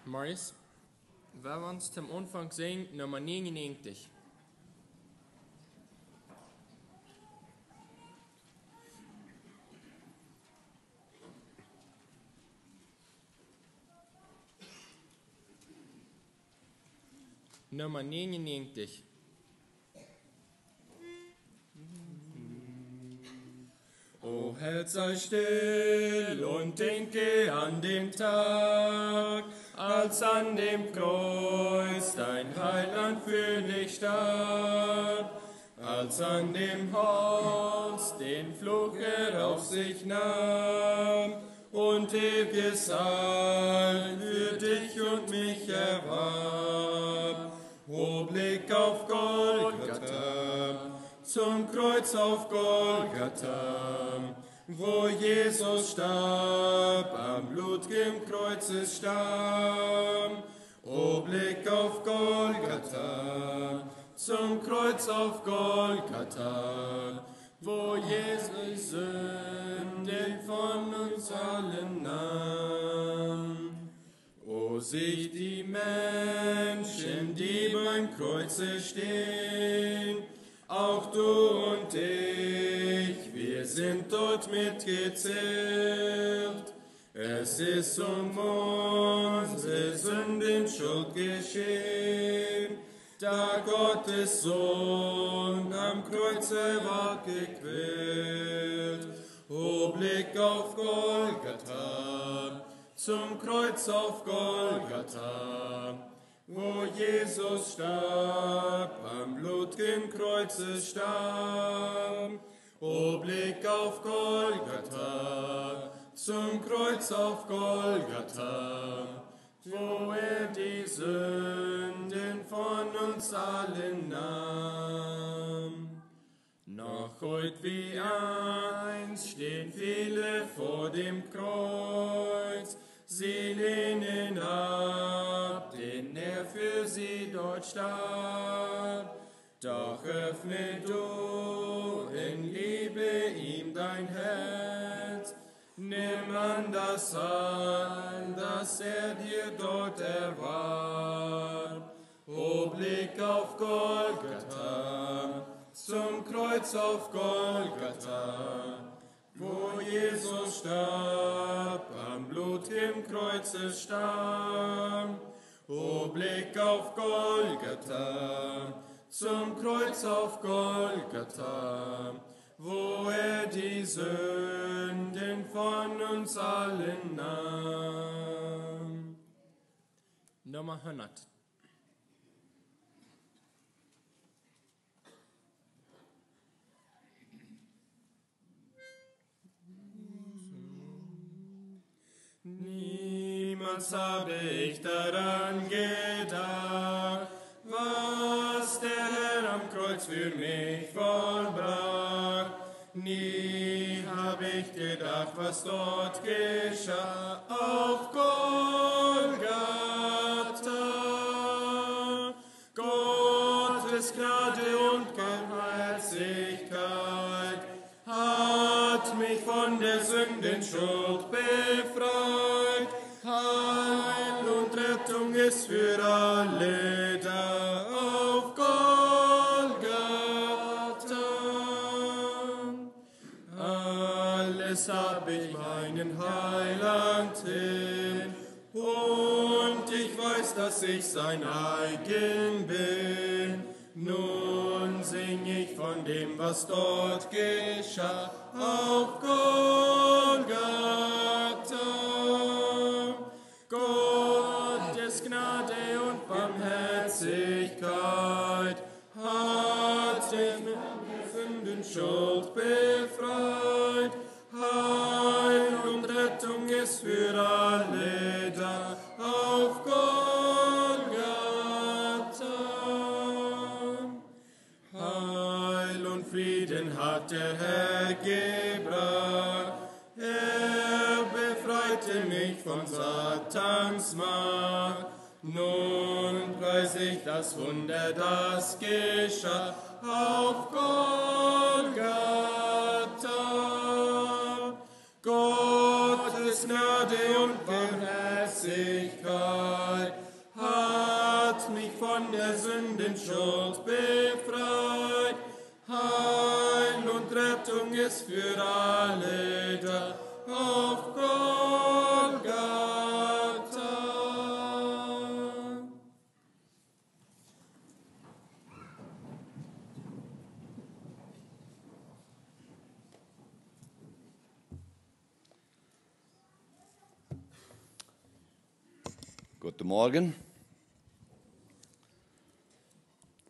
Marius, wir wollen zum Anfang singen Nummer 99. Nummer 99. O Herz, sei still und denke an den Tag, als an dem Kreuz dein Heiland für dich starb, als an dem Holz den Fluch er auf sich nahm und ewiges Heil für dich und mich erwarb. O Blick auf Golgatha, zum Kreuz auf Golgatha, wo Jesus starb, am blut'gem Kreuzesstamm. O Blick auf Golgatha, zum Kreuz auf Golgatha, wo Jesus Sünden von uns allen nahm. O sieh die Menschen, die beim Kreuze stehen, auch du und ich, wir sind dort mitgezählt. Es ist unsere Sünden Schuld geschehen, da Gottes Sohn am Kreuze ward gequält. O Blick auf Golgatha, zum Kreuz auf Golgatha, wo Jesus starb, am blut'gem Kreuzesstamm. O Blick auf Golgatha, zum Kreuz auf Golgatha, wo er die Sünden von uns allen nahm. Noch heut wie einst stehen viele vor dem Kreuz, sie lehnen ab, den er für sie dort starb. Doch öffne du in Liebe ihm dein Herz, nimm an das an, das er dir dort erwarb. O Blick auf Golgatha, zum Kreuz auf Golgatha, wo Jesus starb, am blut'gem Kreuzesstamm. O Blick auf Golgatha, zum Kreuz auf Golgatha, wo er die Sünden von uns allen nahm. Nummer 100. Niemals habe ich daran gedacht, was der Herr am Kreuz für mich vollbracht. Nie habe ich gedacht, was dort geschah auf Golgatha. Gottes Gnade und Barmherzigkeit hat mich von der Sündenschuld befreit. Heil und Rettung ist für alle da auf Golgatha. Alles hab ich meinen Heiland hin, und ich weiß, dass ich sein eigen bin. Nun sing ich von dem, was dort geschah auf Golgatha. Gottes Gnade und Barmherzigkeit hat mich mit der Sündenschuld befreit. Heil und Rettung ist für alle da auf Golgatha. Heil und Frieden hat der Herr gebracht. Er befreite mich von Satans Macht. Nun preis ich das Wunder, das geschah auf Golgatha. Gottes Gnade und Barmherzigkeit von der Sünden Schuld befreit. Heil und Rettung ist für alle da auf Golgatha. Guten Morgen.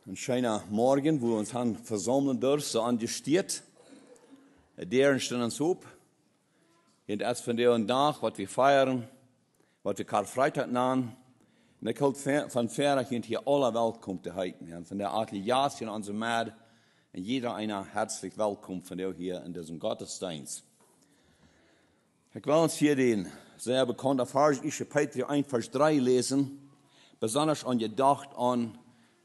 Ein schöner Morgen, wo wir uns haben versammeln dürfen, so angestiert. Deren stehen uns auf. Und erst von der und nach, was wir feiern, was wir Karfreitag nennen. Und ich hoffe, von Fähre, hier alle Welt zu halten. Von der Ateliers in unserem Mad. Und jeder einer herzlich willkommen von der hier in diesem Gottesdienst. Ich will uns hier den sehr bekannten Vers, Petrus 1, Vers 3 lesen. Besonders angedacht an,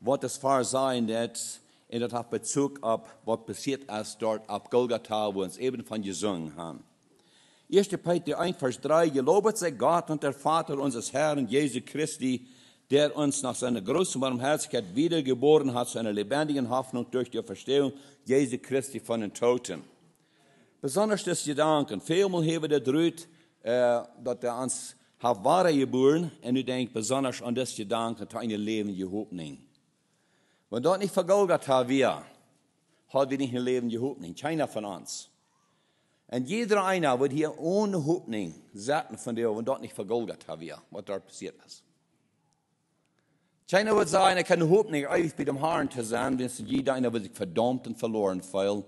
was das Vers sein wird. Und das hat Bezug auf, was passiert ist dort auf Golgatha, wo wir uns eben von gesungen haben. 1. Petrus 1, Vers 3. Gelobet sei Gott und der Vater unseres Herrn Jesu Christi, der uns nach seiner großen Barmherzigkeit wiedergeboren hat zu einer lebendigen Hoffnung durch die Auferstehung Jesu Christi von den Toten. Besonders das Gedanken. Vielmal haben wir drüht, dass er uns hat wahre geboren, und ich denke besonders an das Gedanken, dass ein Leben Hoffnung. Wenn dort nicht vergolgt hat, wir, hat wir nicht ein Leben Hoffnung. Keiner von uns. Und jeder einer wird hier ohne Hoffnung sagen von dir, wenn dort nicht vergolgt hat, wir, was dort passiert ist. Keiner wird sagen, er kann Hoffnung, ewig bei dem Herrn zu sein, wenn jeder einer wird sich verdammt und verloren fühlen,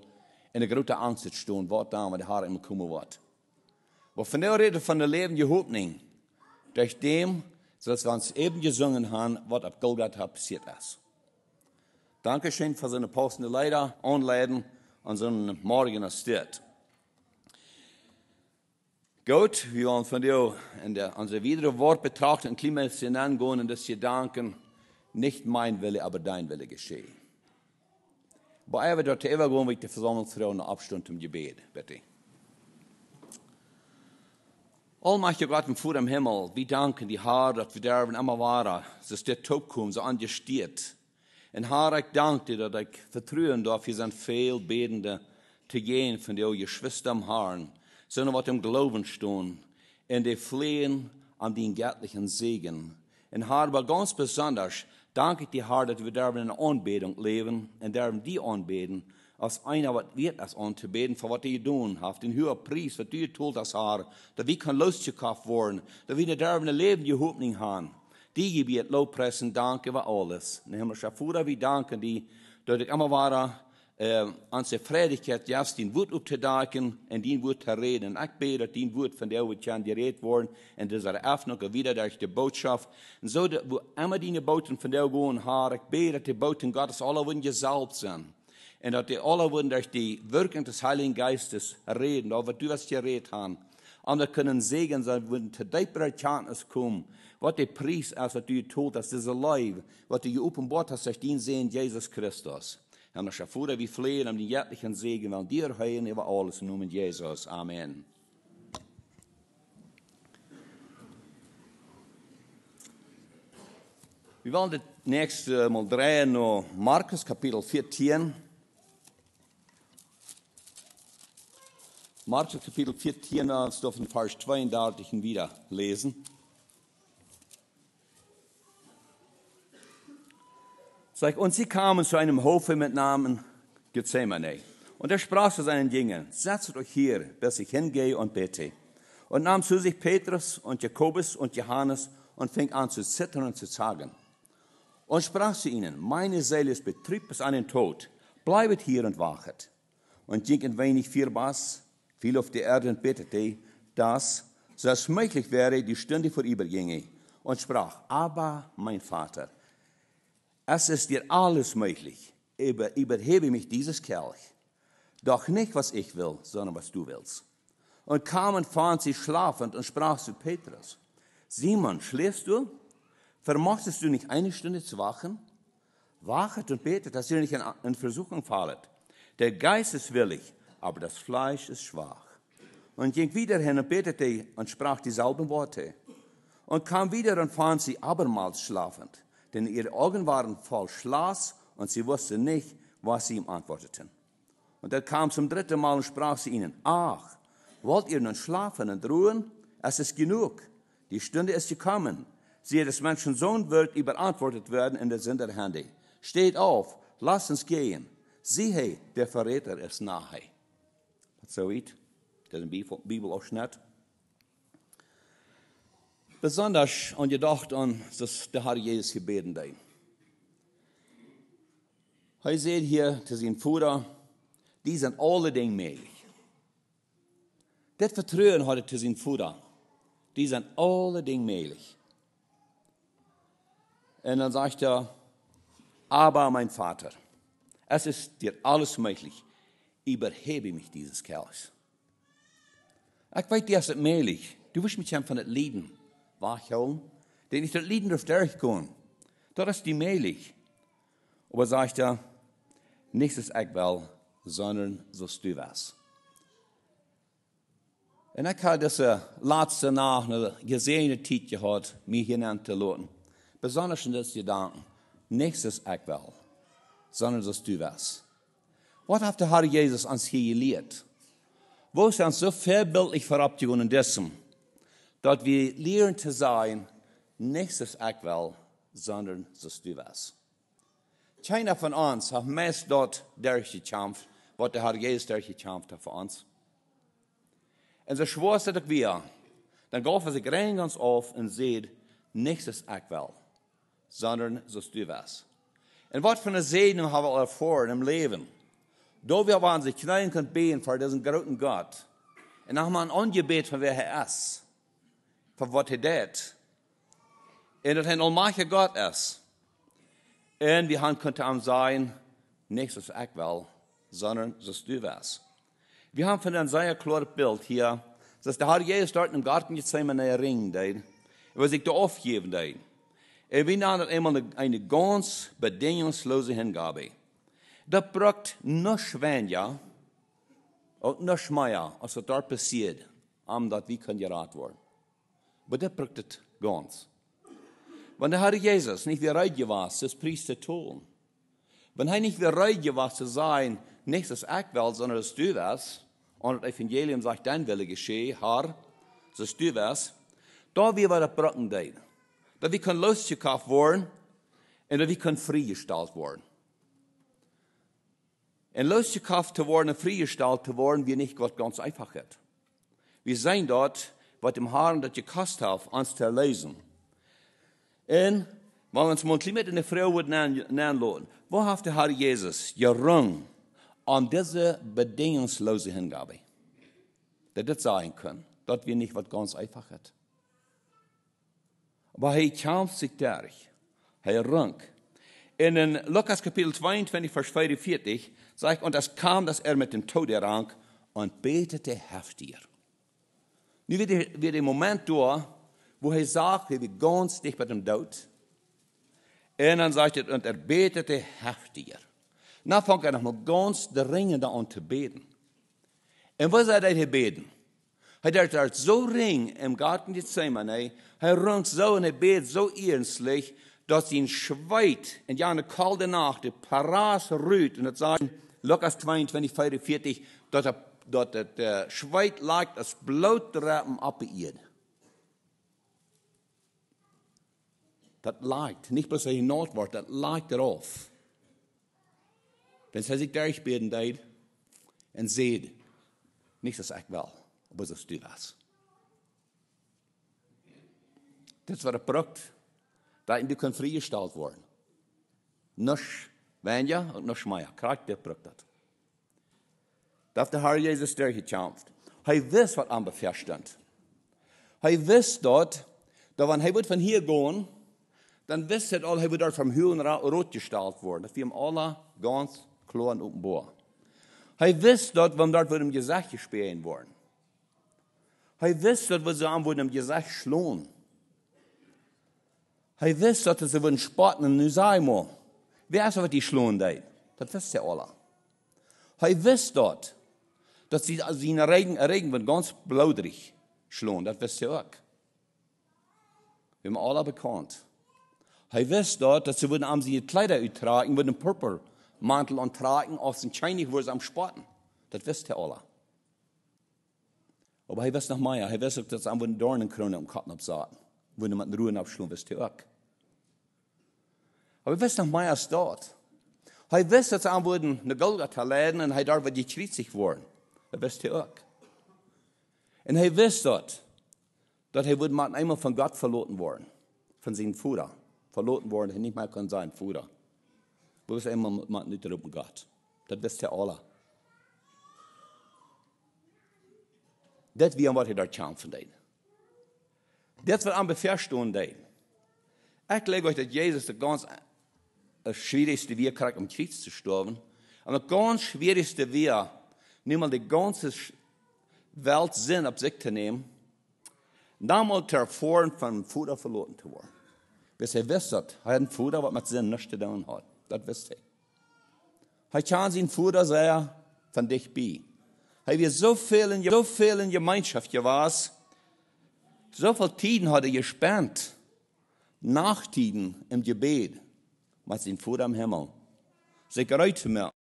in der großen Angst zu stehen, was da mit der Herr immer kommen wird. Aber von der Rede von der Leben Hoffnung, durch dem, dass wir uns eben gesungen haben, was auf Golgatha passiert ist. Dankeschön für seine passende Leiter, Anleiten an so einem morgigen Stadt. Gut, wir wollen von dir unser weiteres Wort betrachten und ein bisschen angehen und das Gedanken, nicht mein Wille, aber dein Wille geschehe. Bei ihr wird dort übergehen, wie ich die Versammlungsfrau eine Abstunde zum Gebet, bitte. Allmächtiger Gott und Vater im Himmel, wir danken die Herr, dass wir da immer waren, dass der Tod kommt, so angestiert. Und Herr, ich danke dir, dass ich vertrauen darf, wir sind viel Betende zu gehen von dir, Geschwister am Herrn, sondern was im Glauben stehen, und die flehen an den göttlichen Segen. Und Herr, aber ganz besonders danke ich dir, Herr, dass wir da in einer Anbetung leben, und dürfen die anbeten, als einer, was wird es anzubeten, für was du tun hast, den höheren Preis, was du tut hast, Herr, dass wir können losgekauft werden, dass wir da ein Leben Hoffnung haben. Die Gebet, Lobpreisen, danke für alles. Und himmlischer Vater, wir danken dir, dass ich immer war, unsere Freudigkeit, jetzt den Wort aufzudecken und den Wort zu reden. Und ich bete, dass den Wort von der wir kann geredet worden, in dieser Öffnung wieder durch die Botschaft. Und so, dass wo immer die Boten von der gehen, Herr, ich bete, dass die Boten Gottes alle würden gesalbt sein. Und dass die alle würden durch die Wirkung des Heiligen Geistes reden, auch was du hast geredet hast. Und wir können Segen sein, würden zu tiefer Erkenntnis kommen, was der Preis ist, was du tut hast, dieser Leib, was du geopenbart hast durch den Sehen Jesus Christus. Himmlischer Vater, wir flehen um den göttlichen Segen, weil dir heilen über alles im Namen Jesus. Amen. Wir wollen das nächste Mal drehen nach Markus Kapitel 14. Markus Kapitel 14, das dürfen Vers 32 wieder lesen. Und sie kamen zu einem Hofe mit Namen Gethsemane. Und er sprach zu seinen Jüngern, setzt euch hier, bis ich hingehe und bete. Und nahm zu sich Petrus und Jakobus und Johannes und fing an zu zittern und zu zagen. Und sprach zu ihnen, meine Seele ist betrübt bis an den Tod, bleibet hier und wachet. Und ging ein wenig Fierbas, fiel auf die Erde und betete, dass, so es möglich wäre, die Stunde vorüberginge. Und sprach, aber mein Vater, es ist dir alles möglich, überhebe mich dieses Kelch. Doch nicht, was ich will, sondern was du willst. Und kam und fand sie schlafend und sprach zu Petrus, Simon, schläfst du? Vermochtest du nicht eine Stunde zu wachen? Wachet und betet, dass ihr nicht in Versuchung fallet. Der Geist ist willig, aber das Fleisch ist schwach. Und ging wieder hin und betete und sprach dieselben Worte. Und kam wieder und fand sie abermals schlafend. denn ihre Augen waren voll Schlaf und sie wussten nicht, was sie ihm antworteten. Und er kam zum 3. Mal und sprach zu ihnen, ach, wollt ihr nun schlafen und ruhen? Es ist genug, die Stunde ist gekommen. Siehe, des Menschen Sohn wird überantwortet werden in der Sünderhände. Steht auf, lasst uns gehen. Siehe, der Verräter ist nahe. So it, das ist ein Bibelausschnitt. Besonders angedacht an das der Herr Jesus gebeten hat. Er seht hier zu seinen Vater, die sind alle Dinge möglich. Das Vertrauen hat er zu seinen Vater, die sind alle Dinge möglich. Und dann sagt er, aber mein Vater, es ist dir alles möglich, überhebe mich dieses Kelch. Ich weiß, dir ist es möglich. Du wirst mich von den Lieden wachholen, denn ich das Lieden auf dich gehen. Das ist die möglich. Aber sagt er, nichts ist ich will, sondern sollst du was. Und ich habe diese letzte Nacht eine gesehene Zeit gehabt, mich hinein zu lassen. Besonders in das Gedanken, nichts ist ich will, sondern sollst du was. Was hat der Herr Jesus uns hier gelehrt? Wo ist uns so vorbildlich verabschieden in diesem, dass wir lernen zu sein, nichts ist ich will, sondern sollst du was. Keiner von uns hat meist dort durchgekämpft, was der Herr Jesus durchgekämpft hat für uns. Und so schwor dass wir, dann gab er sich rein ganz auf und sieht, nichts ist ich will, sondern sollst du was. Und was für eine Segnung haben wir erfahren im Leben? Da wir waren sich knallen können beten für diesen großen Gott. Und dann haben wir ein Angebet von wer er ist, von was er tut. Und dass er ein allmächtiger Gott ist. Und wir können ihm sagen, nichts ist ich will, sondern sollst du was. Wir haben von einem sehr klares Bild hier, dass der Herr Jesus dort im Garten Gethsemane ringen hat, was sich da aufgeben hat. Wir nennen einmal eine ganz bedingungslose Hingabe. Das braucht nichts weniger und nichts mehr, als was dort passiert, dass wir geraten werden. Aber das braucht es ganz. Wenn der Herr Jesus nicht bereit war, das Priester zu tun, wenn er nicht bereit war zu sein, nicht das ich will, sondern dass du das, und das Evangelium sagt, dein Wille geschehe, Herr, dass du das, da wir das brauchen, dass wir losgekauft werden und dass wir freigestellt werden. Und losgekauft zu werden und freigestellt zu werden, wir nicht Gott ganz einfach hat. Wir sehen dort, was dem Herrn das gekostet hat, uns zu lesen. Und wenn wir uns mal mit einer Frau nachladen, wo hat der Herr Jesus gerungen an diese bedingungslose Hingabe? Dass das sein kann, dass wir nicht was ganz einfach hat. Aber er kämpft sich durch. Er ringt. In Lukas Kapitel 22, Vers 44 sagt, und es kam, dass er mit dem Tod errang und betete heftiger. Nu wird der Moment da, wo er sagt, er wird ganz dicht bei dem Tod. Und dann sagt er, und er betete heftiger. Dann fängt er nochmal ganz dringend an zu beten. Und was hat er gebeten? Er hat dort so ring im Garten Gethsemane, er ringt so und er betet so ernstlich, dass ihn Schweit in eine kalte Nacht, der Paras rührt, und das sagt Lukas 22, 44, dass der Schweit lag, das Blutdrappen ab ihr. Das lag, nicht bloß ein Notwort, das lag darauf. Wenn er sich durchbeten hat und sieht, nicht das ich will, aber das du das. Das war der Produkt, da du kannst freigestellt werden. Nichts weniger und nichts mehr. Kriegt der Produkt. Da hat der Herr Jesus durchgekämpft. Er wusste, was am Befehl stand. Er wusste dort, dass wenn er von hier gehen, dann wusste er, er wird dort vom Höhen rot gestellt worden. Das wir ihm alle ganz klar und offenbar. Er wusste dort, wenn dort im Gesicht gespielt worden. Er wusste dort, wo sie am im Gesicht schlagen. Er wusste, dass sie würden spotten und nicht sagen, wer ist, was die schlagen da? Das wusste er alle. Er wusste dort, dass sie in der Regen wird ganz blaudig schlagen. Das wusste er auch. Wir haben alle bekannt. Hij wist dort, dass sie würden am sie Kleider uittragen, würden einen Purpurmantel antragen, aus dem Scheinig wo sie am Sporten. Das wisst er alle. Aber hij wist noch mehr. Hij wist auch, dass sie am würden Dornenkrone am Kopf absahen. Würden mit den Ruhen abschlugen, wisst ihr auch. Aber hij wist noch mehr als dort. Hij wist, dass sie am würden eine Golgatha laden und hij darf die gekreuzigt worden. Das wisst ihr auch. Und hij wist dort, dass hij würden mal einmal von Gott verloren worden. Von seinem Vater. Verloren worden, er nicht mehr kann sein, Vater. Wo ist einmal nicht drüber mit Gott? Das wisst ihr alle. Das wie was ich da kämpfen deed. Das wird am Beverstehen deed. Ich lege euch, dass Jesus das ganz schwierigste Weg kriegt, um Kreuz zu sterben. Und das ganz schwierigste Weg, niemals die ganze Welt Sinn auf sich zu nehmen, damals zu erfahren, von dem Vater verloren zu werden. Bis er wisst, er hat einen Vater, was mit Sinn nichts zu tun hat. Das wisst er. Er kann seinen Vater sagen, von dich bei. Er wird so viel in Gemeinschaft gewesen, so viel Tiden hat er gespannt, Nachtiden im Gebet, mit seinem Vater im Himmel. Sich gereut zu merken.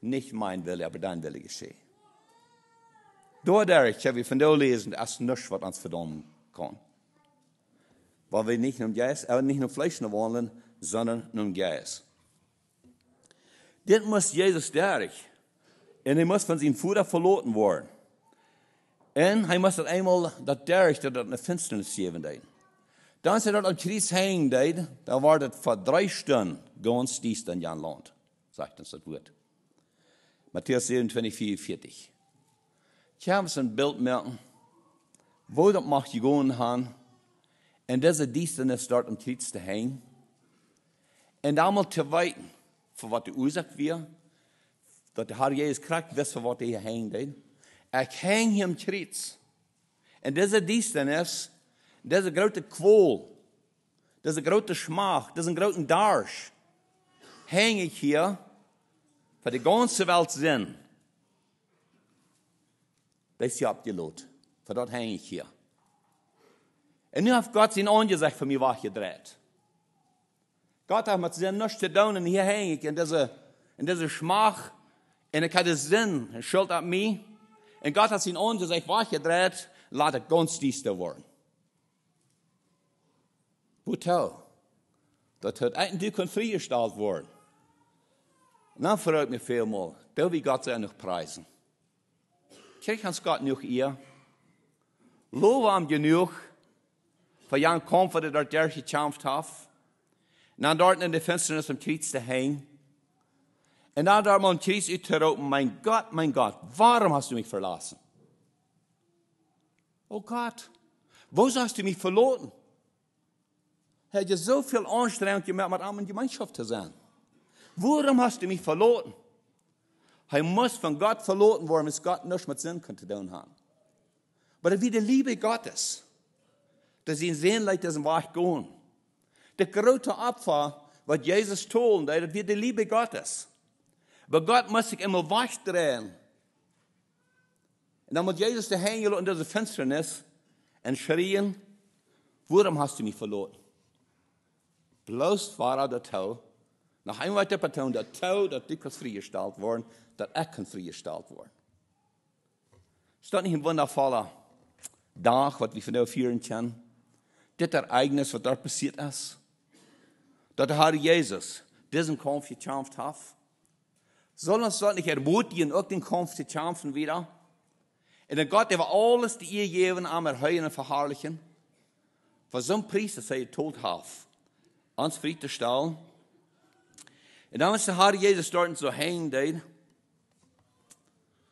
Nicht mein Wille, aber dein Wille geschehe. Dadurch haben wir von da lesen, dass nichts, was uns verdammen kann. Weil wir nicht nur nicht nur Fleisch wollen, sondern nur Geist. Das muss Jesus durch. Und er muss von seinem Vater verloren werden. Und er muss das einmal durch, dass eine Finsternis geben. Dann ist er dort am Kreuz hängen, da war das vor 3 Stunden ganz dies in Jan Land, sagt uns das Wort. Matthäus 27, 44. Ich habe uns ein Bild merken, wo das macht gegangen haben, und diese Dienstnis dort am Kreuz zu hängen, und einmal zu weiten, für was die Ursache wäre, dass der Herr Jesus kriegt, wisst für was er hier hängt, Ik hang hier om kruis. En deze duisternis, deze grote kwol, deze grote schmach, deze grote darsch, hang ik hier voor de ganze Welt zin. Dat is je abgeloot. Voor dat hang ik hier. En nu heeft God zijn aangezicht voor mij weggedreht. God heeft met zin niets te doen en hier hang ik in deze schmach. En ik had de zin, en schuld op mij. En God hat zijn aangezicht weggedreht, laat het ganz duister worden. Hoezo? Dat het eigenlijk kan vrijgesteld worden. En dan verruikt me veel meer. Dat wil God zijn nog prijzen. Kijk ons God nog hier. Loven hem genoeg. Voor Jan Komfort dat er daar gechampt heeft. En dan dort in de finsternis om kruis te hangen. En dan daar man kruis uit te roepen. Mijn God, waarom hast du mich verlassen? Oh God, wo hast du mich verloren? Heb je zoveel aanstrenging gemaakt met aan mijn gemeenschap te zijn? Waarom hast du mich verloren? Hij moest van God verloren worden, als God nichts met zin kan te doen hebben. Maar wie de liebe Gottes, dat zijn zin leidt diesen Weg gaan. De grote Opfer, wat Jezus told, dat wie de liebe Gottes. Maar God muss sich immer wegdrehen. Und dann muss Jesus der hängen in dieser Finsternis und schreien, warum hast du mich verloren? Bloß war er der Tau. Nach einmal der Person, der Tau, dass du kannst freigestellt worden, dass ich kann freigestellt worden. Ist das nicht ein wundervoller Tag, was wir von der führen können? Das Ereignis, was dort passiert ist? Dass der Herr Jesus diesen Kampf gekämpft hat? Soll uns das nicht ermutigen, auch den Kampf zu kämpfen wieder? Und der Gott, der war alles die ihr geben, am erhöhen und verherrlichen. Für so einen Preis, dass er tot hat, ans frei zu stellen. Und dann ist der Herr Jesus dort so hängen,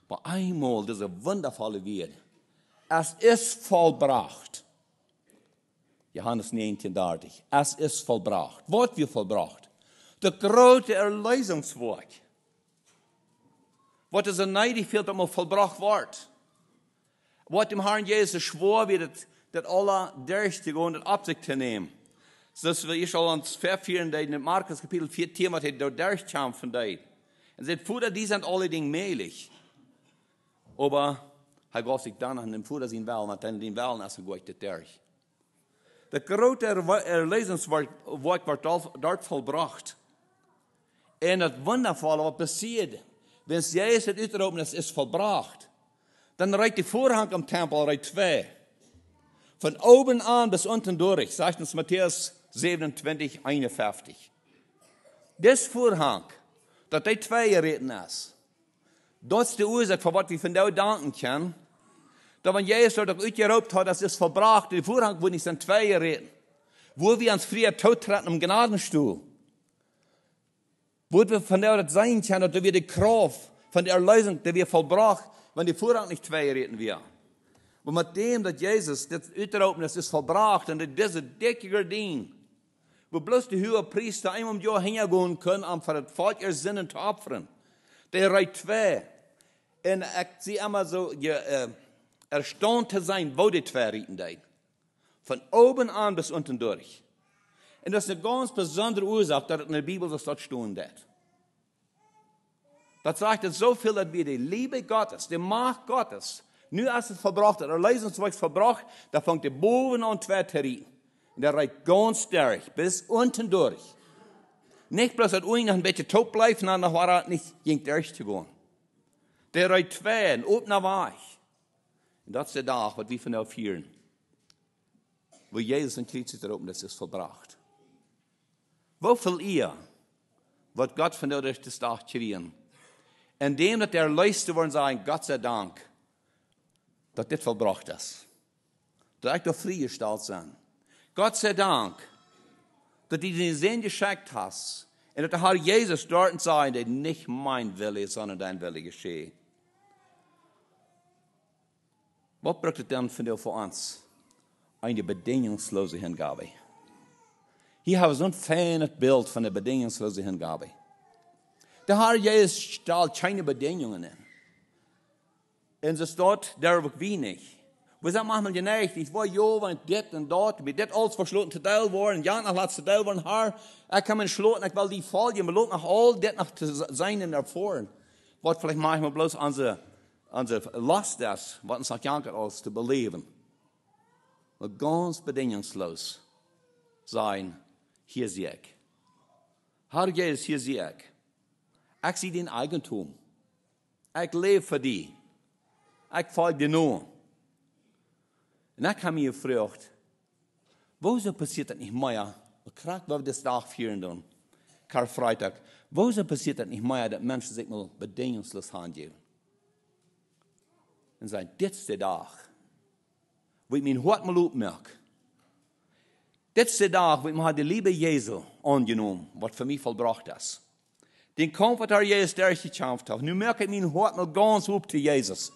aber einmal diese wundervolle Wort. Es ist vollbracht. Johannes 19:30. Es ist vollbracht. Was wird vollbracht? Das große Erlösungswerk. Wat is een neidig veel dat maar volbracht wordt. Wat dem Herrn Jesus schwor wird, dat alle durchzugaan, dat op zich te nemen. Zoals we eerst al ons vervieren, in Markus Kapitel 14, wat hij door durchkämpfen deed. En zei, Vater, die zijn alle dingen möglich. Aber hij gaf zich dan aan dem Vater zijn wel, want dan den wel als hij gooit het durch. De grote Erlösungswerk wordt dort volbracht. En het wondervolle wat passiert. Wenn Jesus het uitroepen is volbracht, dann reicht die Vorhang am Tempel reicht 2. Von oben an bis unten durch, sagt uns Matthäus 27:51. Das Vorhang, dat die 2 gereden ist, das ist die Ursache, für was wir von da danken können, dass wenn Jesus dort auch uitgeroepen hat, das ist volbracht, die Vorhang wurde nicht in 2 gereden, wo wir ans früher Tod treten im Gnadenstuhl. Wo wir von der das sein können, dass wir die Kraft von der Erlösung, die wir vollbracht, wenn die Vorhang nicht 2 reden wir. Aber mit dem, dass Jesus das uitroepen ist vollbracht und diese dicke Gardine, wo bloß die hohe Priester einmal im Jahr hingehen können, um für das Volk ihr Sinnen zu opfern, der reicht 2. Und ich sehe immer so, erstaunt zu sein, wo die 2 reden. Von oben an bis unten durch. Und das ist eine ganz besondere Ursache, dass in der Bibel das dort stehen wird. Das sagt es so viel, dass wir die Liebe Gottes, die Macht Gottes, nu als es verbracht, der Erlösungswerk verbracht, da fängt der Boven an 2 zu reden. Und der reicht ganz durch, bis unten durch. Nicht bloß, dass einer ein bisschen tot bleibt, dann war er nicht ging durchzugehen. Der reicht 2, ein offener Weg. Und das ist der Tag, was wir von der führen. Wo Jesus in Kreuz oben, das ist verbracht. Wofür ihr, wird Gott von der durch das Tag kriegen? Indem, dass der Leiste worden sagen, Gott sei Dank, dass das vollbracht ist. Dass ich doch freigestellt sein. Gott sei Dank, dass du den Sinn geschickt hast. Und dass der Herr Jesus dort sagt, dass nicht mein Wille, sondern dein Wille geschehe. Was braucht es denn von dir für uns? Eine bedingungslose Hingabe. Hier haben wir so ein feines Bild von der bedingungslosen Hingabe. Der Herr Jesus stellt keine Bedingungen in. En ze staat daar ook wenig. We zijn manchmal geneigd, ik wil jo, want dit en dat, met dit alles versloten te deel worden, ja, nog laatste deel worden haar. Ik kan me sloten, ik wil die valje, maar loop nog al dit nog te zijn en daarvoor. Wat vielleicht manchmal bloß onze last is, wat ons nog jankert als te beleven. Maar ganz bedingungslos zijn, hier zie ik. Herr Jezus, hier zie ik. Ik zie den Eigentum. Ik leef voor die. Ik volg dir nur. En ik heb me gevraagd, wieso passiert das nicht mehr? Gerade weil wir das Tag vieren doen, Karfreitag. Wieso passiert das nicht mehr, dass Menschen sich mal bedingungslos handgeben? Und sagen, dit ist der Tag, wo ich mein Hart mal aufmerke. Dit ist der Tag, wo ich mir die Liebe Jesu angenommen, was für mich vollbracht ist. Den Komforter Jesus, der ich gekämpft habe. Nu merke ich mein Hart mal ganz auf zu Jesus.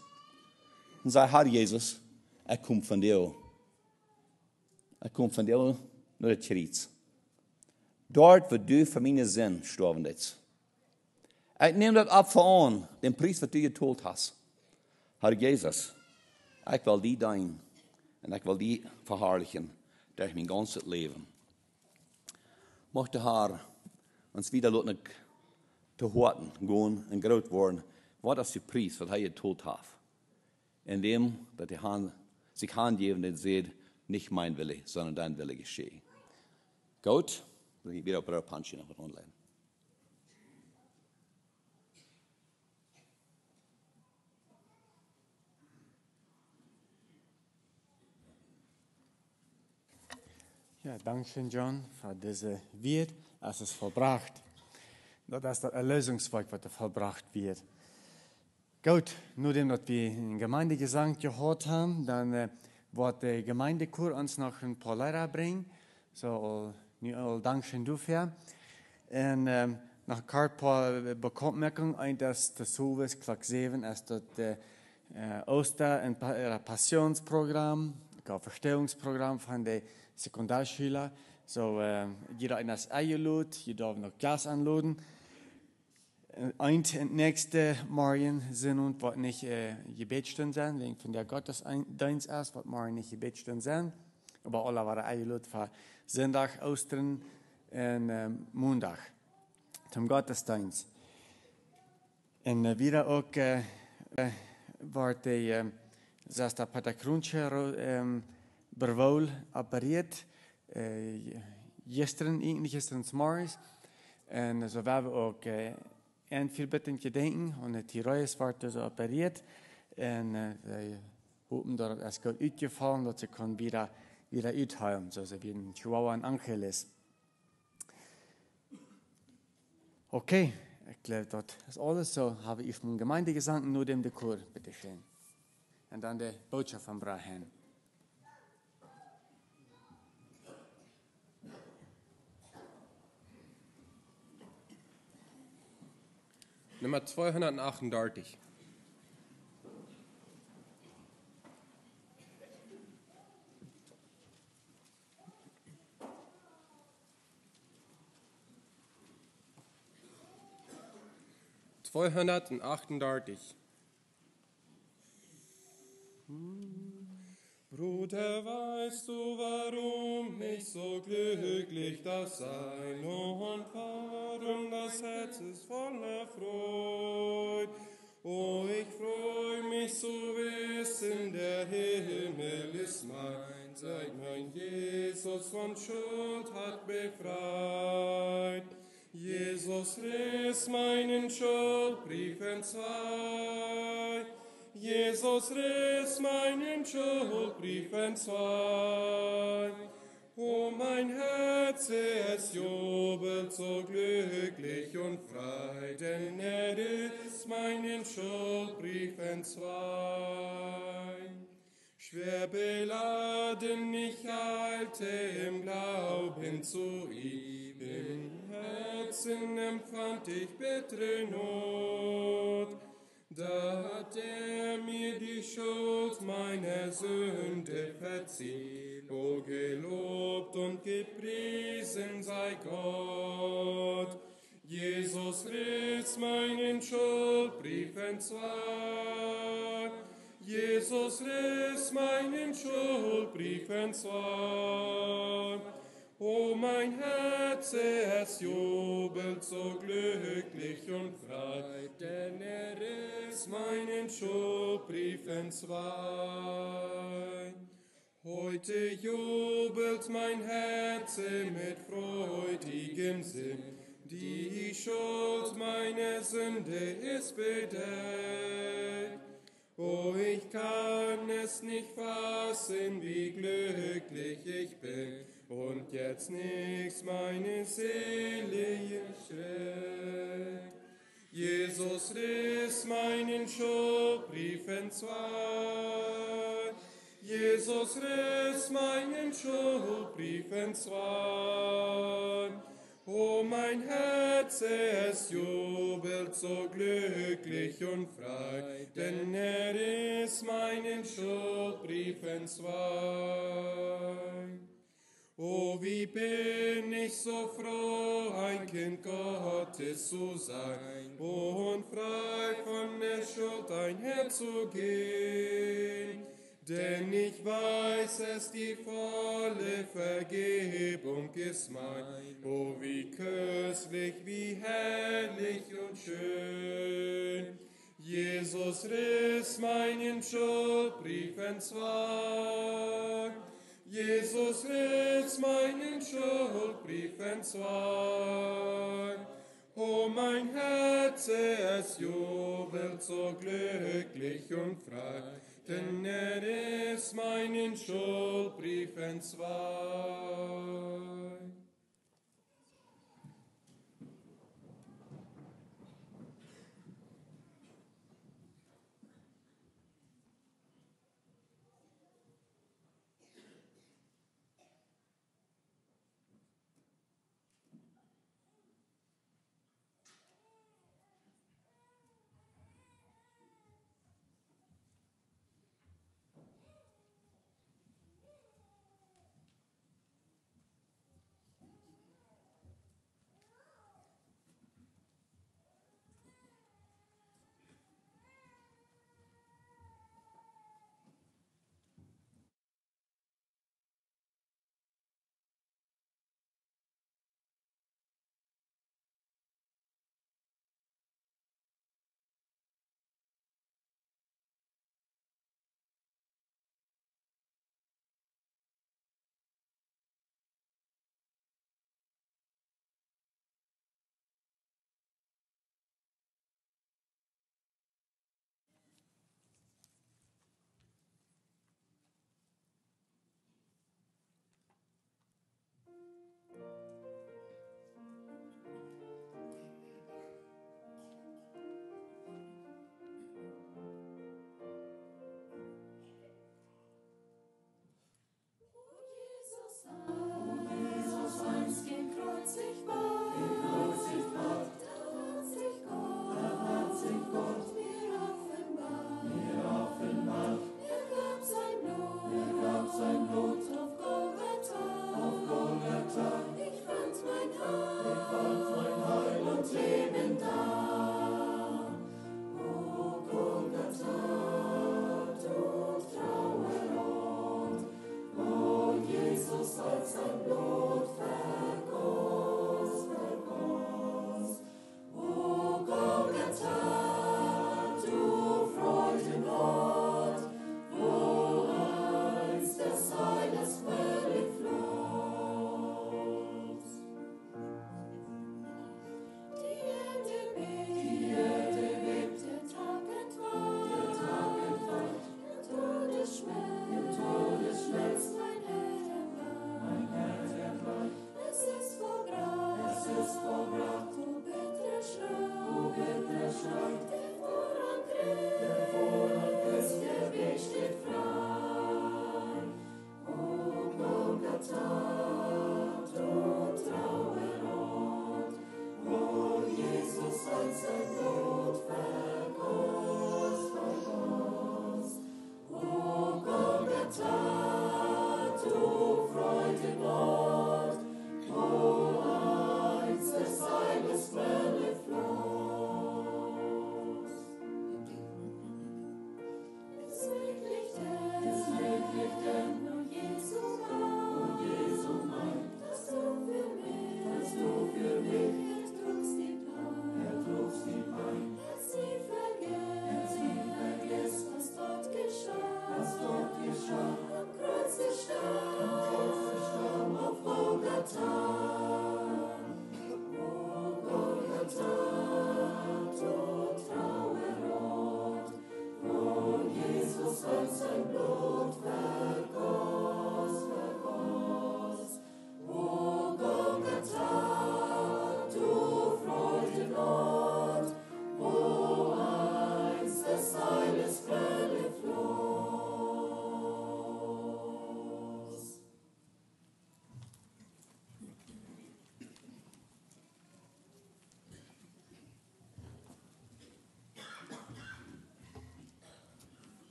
Und sage, Herr Jesus, ich komme von dir. Ich komme von dir naar het Kreuz. Dort, wo du für meine Sinn gestorben bist. Ich nehme das ab von den Preis, was du geteilt hast. Herr Jesus, ich will die dienen und ich will die verherrlichen durch mein ganzes Leben. Möchte Herr uns wieder lassen, zu horten, gehen und groß worden, was ist der Preis, was er geteilt hat. Indem, dass die Hand sich handgeben und sagt, nicht mein Wille, sondern dein Wille geschehe. Gut, dann wieder auf der Panche noch online. Ja, danke John für diese Wort, als es vollbracht. Das ist das Erlösungswerk, was vollbracht wird. Gut, nachdem wir den Gemeindegesang gehört haben, dann wird der Gemeindechor uns noch ein paar Lehrer bringen. So, nu danke dafür. Und noch ein paar Bekanntmachungen, dass das Service Clark 7 ist das Oster- und Passionsprogramm, das Verstehungsprogramm von den Sekundarschülern. So, jeder in das eingeladen, jeder darf noch Gas anladen. Und nächste Morgen sind und wird nicht Gebetsstunden sein, wegen von der Gottesdienst ist, wird morgen nicht Gebetsstunden sein. Aber alle waren eingeladen für Sonntag, Ostern und Montag zum Gottesdienst. Und wieder auch wird der Pater Kruncher Berwohl operiert. Gestern morgens. Und so werden wir auch en veel bitten gedenken, en het Reis wordt dus operiert. En ze hopen dat het goed uitgevallen, dat ze kan wieder uithalen, zoals wie in Chihuahua en Angeles. Okay, ich glaube, das ist alles. So habe ich vom Gemeindegesang nur dem Dekor, bitte schön. Und dann der Botschaft von Brahen. Nummer 238. Bruder, weißt du, warum ich so glücklich darf sein und warum das Herz ist voller Freude? Oh, ich freu mich zu wissen, der Himmel ist mein, seit mein Jesus von Schuld hat befreit. Jesus riss meinen Schuldbrief entzwei. Jesus riss meinen Schuldbrief entzwei. O mein Herz, es jubelt so glücklich und frei, denn riss meinen Schuldbrief entzwei. Schwer beladen, ich eilte im Glauben zu ihm, im Herzen empfand ich bittere Not. Da hat mir die Schuld meiner Sünde verziehen. O gelobt und gepriesen sei Gott. Jesus riss meinen Schuldbrief entzwei. Jesus riss meinen Schuldbrief entzwei. O mein Herz, es jubelt so glücklich und frei, denn riss meinen Schuldbrief entzwei. Heute jubelt mein Herz mit freudigem Sinn, die Schuld meiner Sünde ist bedeckt. Oh, ich kann es nicht fassen, wie glücklich ich bin, und jetzt nichts meine Seele erschreckt. Jesus riss meinen Schuldbrief entzwei. Jesus riss meinen Schuldbrief entzwei. O mein Herz, es jubelt so glücklich und frei, denn riss meinen Schuldbrief entzwei. O wie bin ich so froh, ein Kind Gottes zu sein, und frei von der Schuld einherzugehen. Denn ich weiß, es die volle Vergebung ist mein. O wie köstlich, wie herrlich und schön. Jesus riss meinen Schuldbrief entzwei. Jesus riss meinen Schuldbrief entzwei. O mein Herz, es jubelt so glücklich und frei, denn riss meinen Schuldbrief entzwei.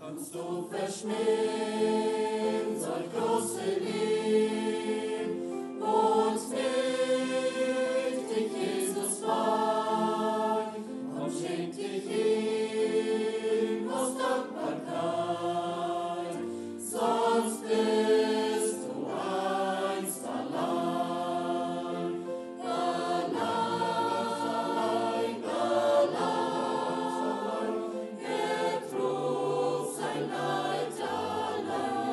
Kannst du verschmähen sein große Lieb und nicht dich Jesus frei und schenk dich ihm aus Dankbarkeit, sonst bist du einst allein, allein, allein, er trug sein Leid allein,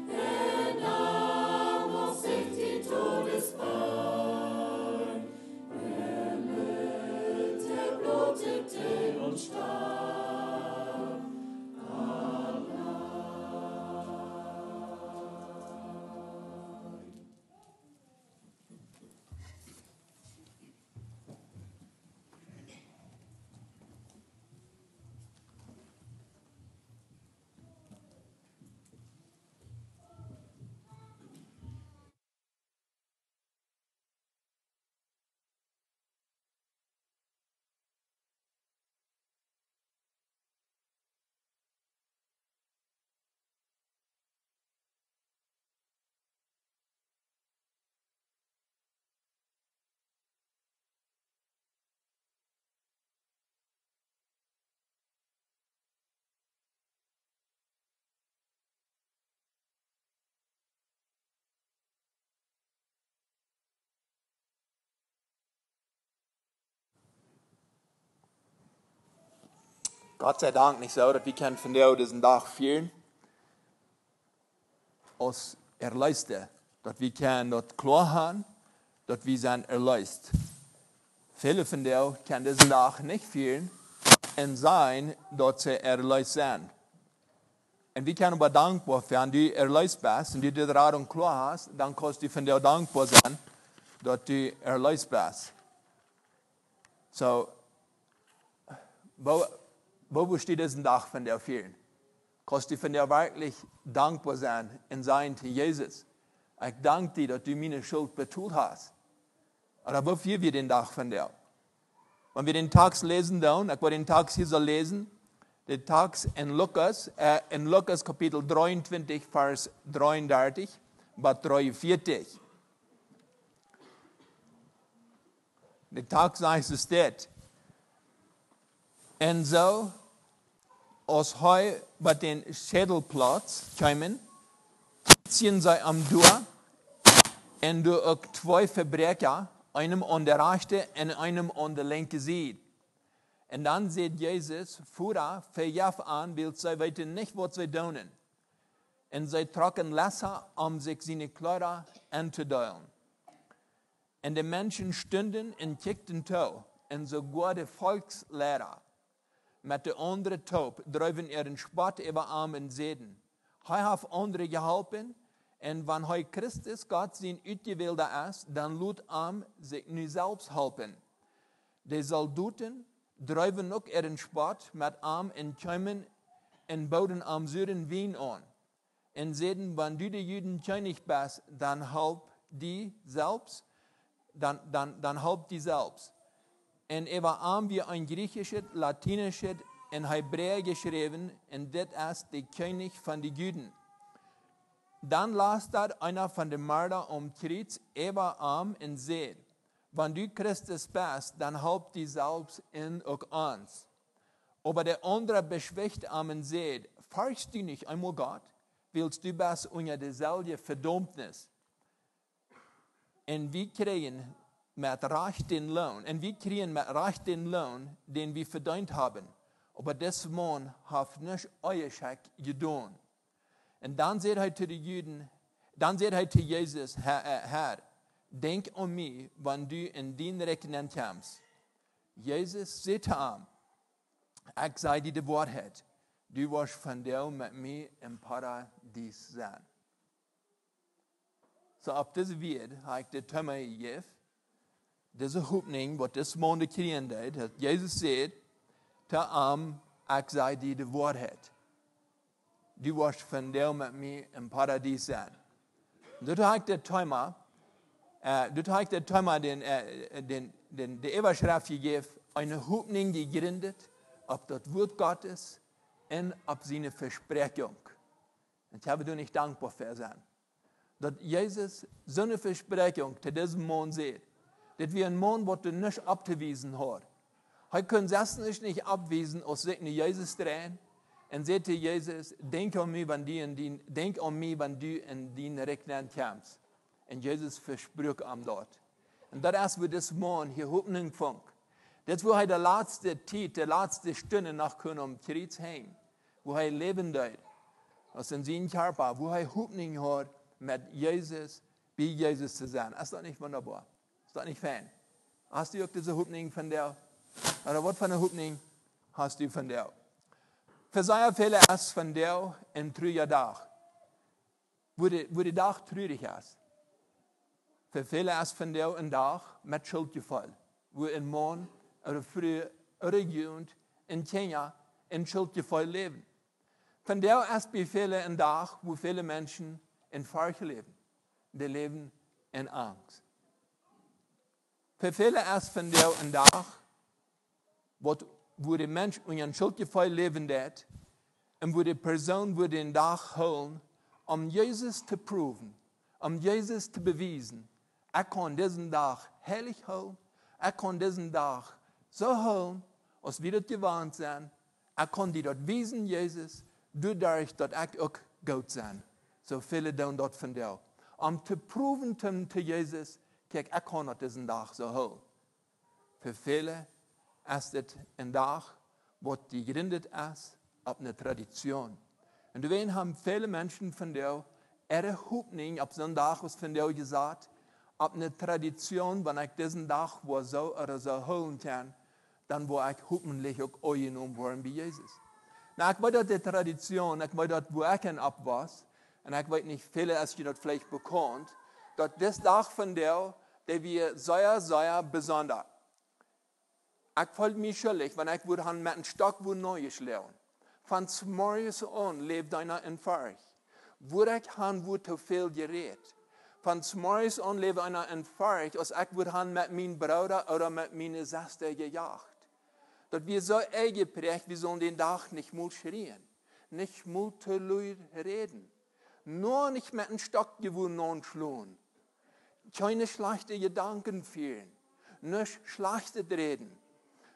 er nahm auf sich die Todespein, er litt, er blutete und starb, Gott sei Dank nicht so, dass wir können von dir diesen Tag fühlen. Als erleisten, dass wir können dort klar haben, dass wir sind erleist. Viele von dir können diesen Tag nicht fühlen und sein, dass sie erleist sind. Und wir können aber dankbar sein, wenn du erleist bist und du die Radung klar hast, dann kannst du von dir dankbar sein, dass du erleist bist. So, wo besteht diesen Tag von dir fühlen? Kannst du von dir wirklich dankbar sein und sein zu Jesus? Ich danke dir, dass du meine Schuld betont hast. Oder wofür wir den Tag von dir? Wenn wir den Text lesen, dann, ich will den Text hier so lesen, den Text in Lukas Kapitel 23, Vers 33 bis 43. Der Text sagt es steht. Und so, als hij bei den Schädelplatz kommen, ziehen sie am Tor und du auch zwei Verbrecher, einem an der rechten und einem an der linken Seite. Und dann sieht Jesus vorher verjaf an, weil sie wissen nicht, was sie tun. Und sie tragen Lesser, um sich seine Kleider anzudeilen. Und die Menschen stünden und kickten zu. Und sogar die Volkslehrer mit der anderen Taub dreiben ihren Spott über Arm und Säden. Er hat andere geholfen. Und wenn er Christus Gott sein Utgewählter ist, dann lud sich nu selbst helfen. Die Soldaten dreiben auch ihren Spott mit Arm und kommen und bauen am Süden Wien an. Und sagen, wenn du die Juden König bist, dann help die selbst, dann help die selbst. Und war wie ein griechisches, latinisches und Hebräer geschrieben, und das ist der König von den Juden. Dann las dort einer von den Mörder Kreuz, war arm und sagt, wenn du Christus bist, dann help die selbst in auch uns. Aber der andere beschwächt und sagt, fürchst du nicht einmal Gott, willst du bist unter derselben Verdammnis. Und wir kriegen mit Recht den Lohn, den wir verdient haben. Aber das Mann hat nicht euer Scheck getan. Und dann sagt er zu den Juden, dann sagt er zu Jesus, Herr, denk an mich, wenn du in den Rechnen kommst. Jesus sagt ihm, ich sage dir die Wahrheit, du wirst von dir mit mir im Paradies sein. So ab dieser Welt habe ich die Thema gegeben, diese Hoffnung, was das Mann kriegen hat, dass Jesus sagt, zu ihm, ich sage dir die Wahrheit. Du wirst von dir mit mir im Paradies sein. Und da habe ich der Thema, die Überschrift gegeben, eine Hoffnung gegründet auf das Wort Gottes und auf seine Versprechung. Und ich habe dir nicht dankbar für sein. Dass Jesus so eine Versprechung zu diesem Mann sieht, dass wir einen Mann, der nicht abzuwiesen hat. Er kann das nicht abwiesen, aus sich Jesus drehen und sagt zu Jesus, denk an mich, wenn du in den Rechnen kommst. Und Jesus verspricht ihm dort. Und das ist, wo das Mann hier Hoffnung fängt. Das wo er die letzte Zeit, die letzte Stunde nach am Kreuz hängt, wo er leben wird, aus in seinem Körper, wo er Hoffnung hat, mit Jesus, bei Jesus zu sein. Ist das nicht wunderbar? Ist das nicht fein? Hast du auch diese Hoffnung von dir? Oder was für eine Hoffnung hast du von dir? Für sehr viele ist von dir ein trüger Tag, wo der Tag traurig ist. Für viele ist von dir ein Tag mit Schuldgefühl, wo ein Mann oder früher oder Jugend in Kenia in Schuldgefühl leben. Von dir ist bei vielen ein Tag, wo viele Menschen in Furcht leben. Die leben in Angst. Für viele ist von dir ein Tag, wo der Mensch in einem Schuldgefühl leben wird und wo die Person den Tag holen, um Jesus zu prüfen, um Jesus zu beweisen. Ich kann diesen Tag heilig holen, ich kann diesen Tag so holen, als wir das gewohnt sind. Ich kann dir dort wiesen, Jesus, du darfst dort auch gut sein. So viele tun dort von dir. Um zu prüfen zu Jesus, ich kann nicht diesen Tag so holen. Für viele ist es ein Tag, wo die gegründet ist auf eine Tradition. Und deswegen haben viele Menschen von dir ihre Hoffnung auf so einen Tag, was von dir gesagt, auf eine Tradition, wenn ich diesen Tag wo so oder so holen kann, dann wo ich hoffentlich auch euch umworden wie Jesus. Na, ich weiß die Tradition, ich weiß dort, wo ich ab was, und ich weiß nicht, viele als ihr das vielleicht bekannt, dass das Tag von dir, der wir sehr, sehr besonders. Ich fühle mich schuldig, wenn ich mit einem Stock Neues lernen. Von morgens an lebt einer in Furcht. Wo ich zu viel gerät. Van s'morgens aan leven einer entfernt, als ik word han met mijn Bruder oder met mijn Schwester gejagt. Dat wir so eingeprägt, wir sollen den Tag nicht mal schreien, nicht mal zu laut reden, nur nicht mit einem Stock gewohnt anschlagen, keine schlechten Gedanken fühlen, nicht schlecht reden.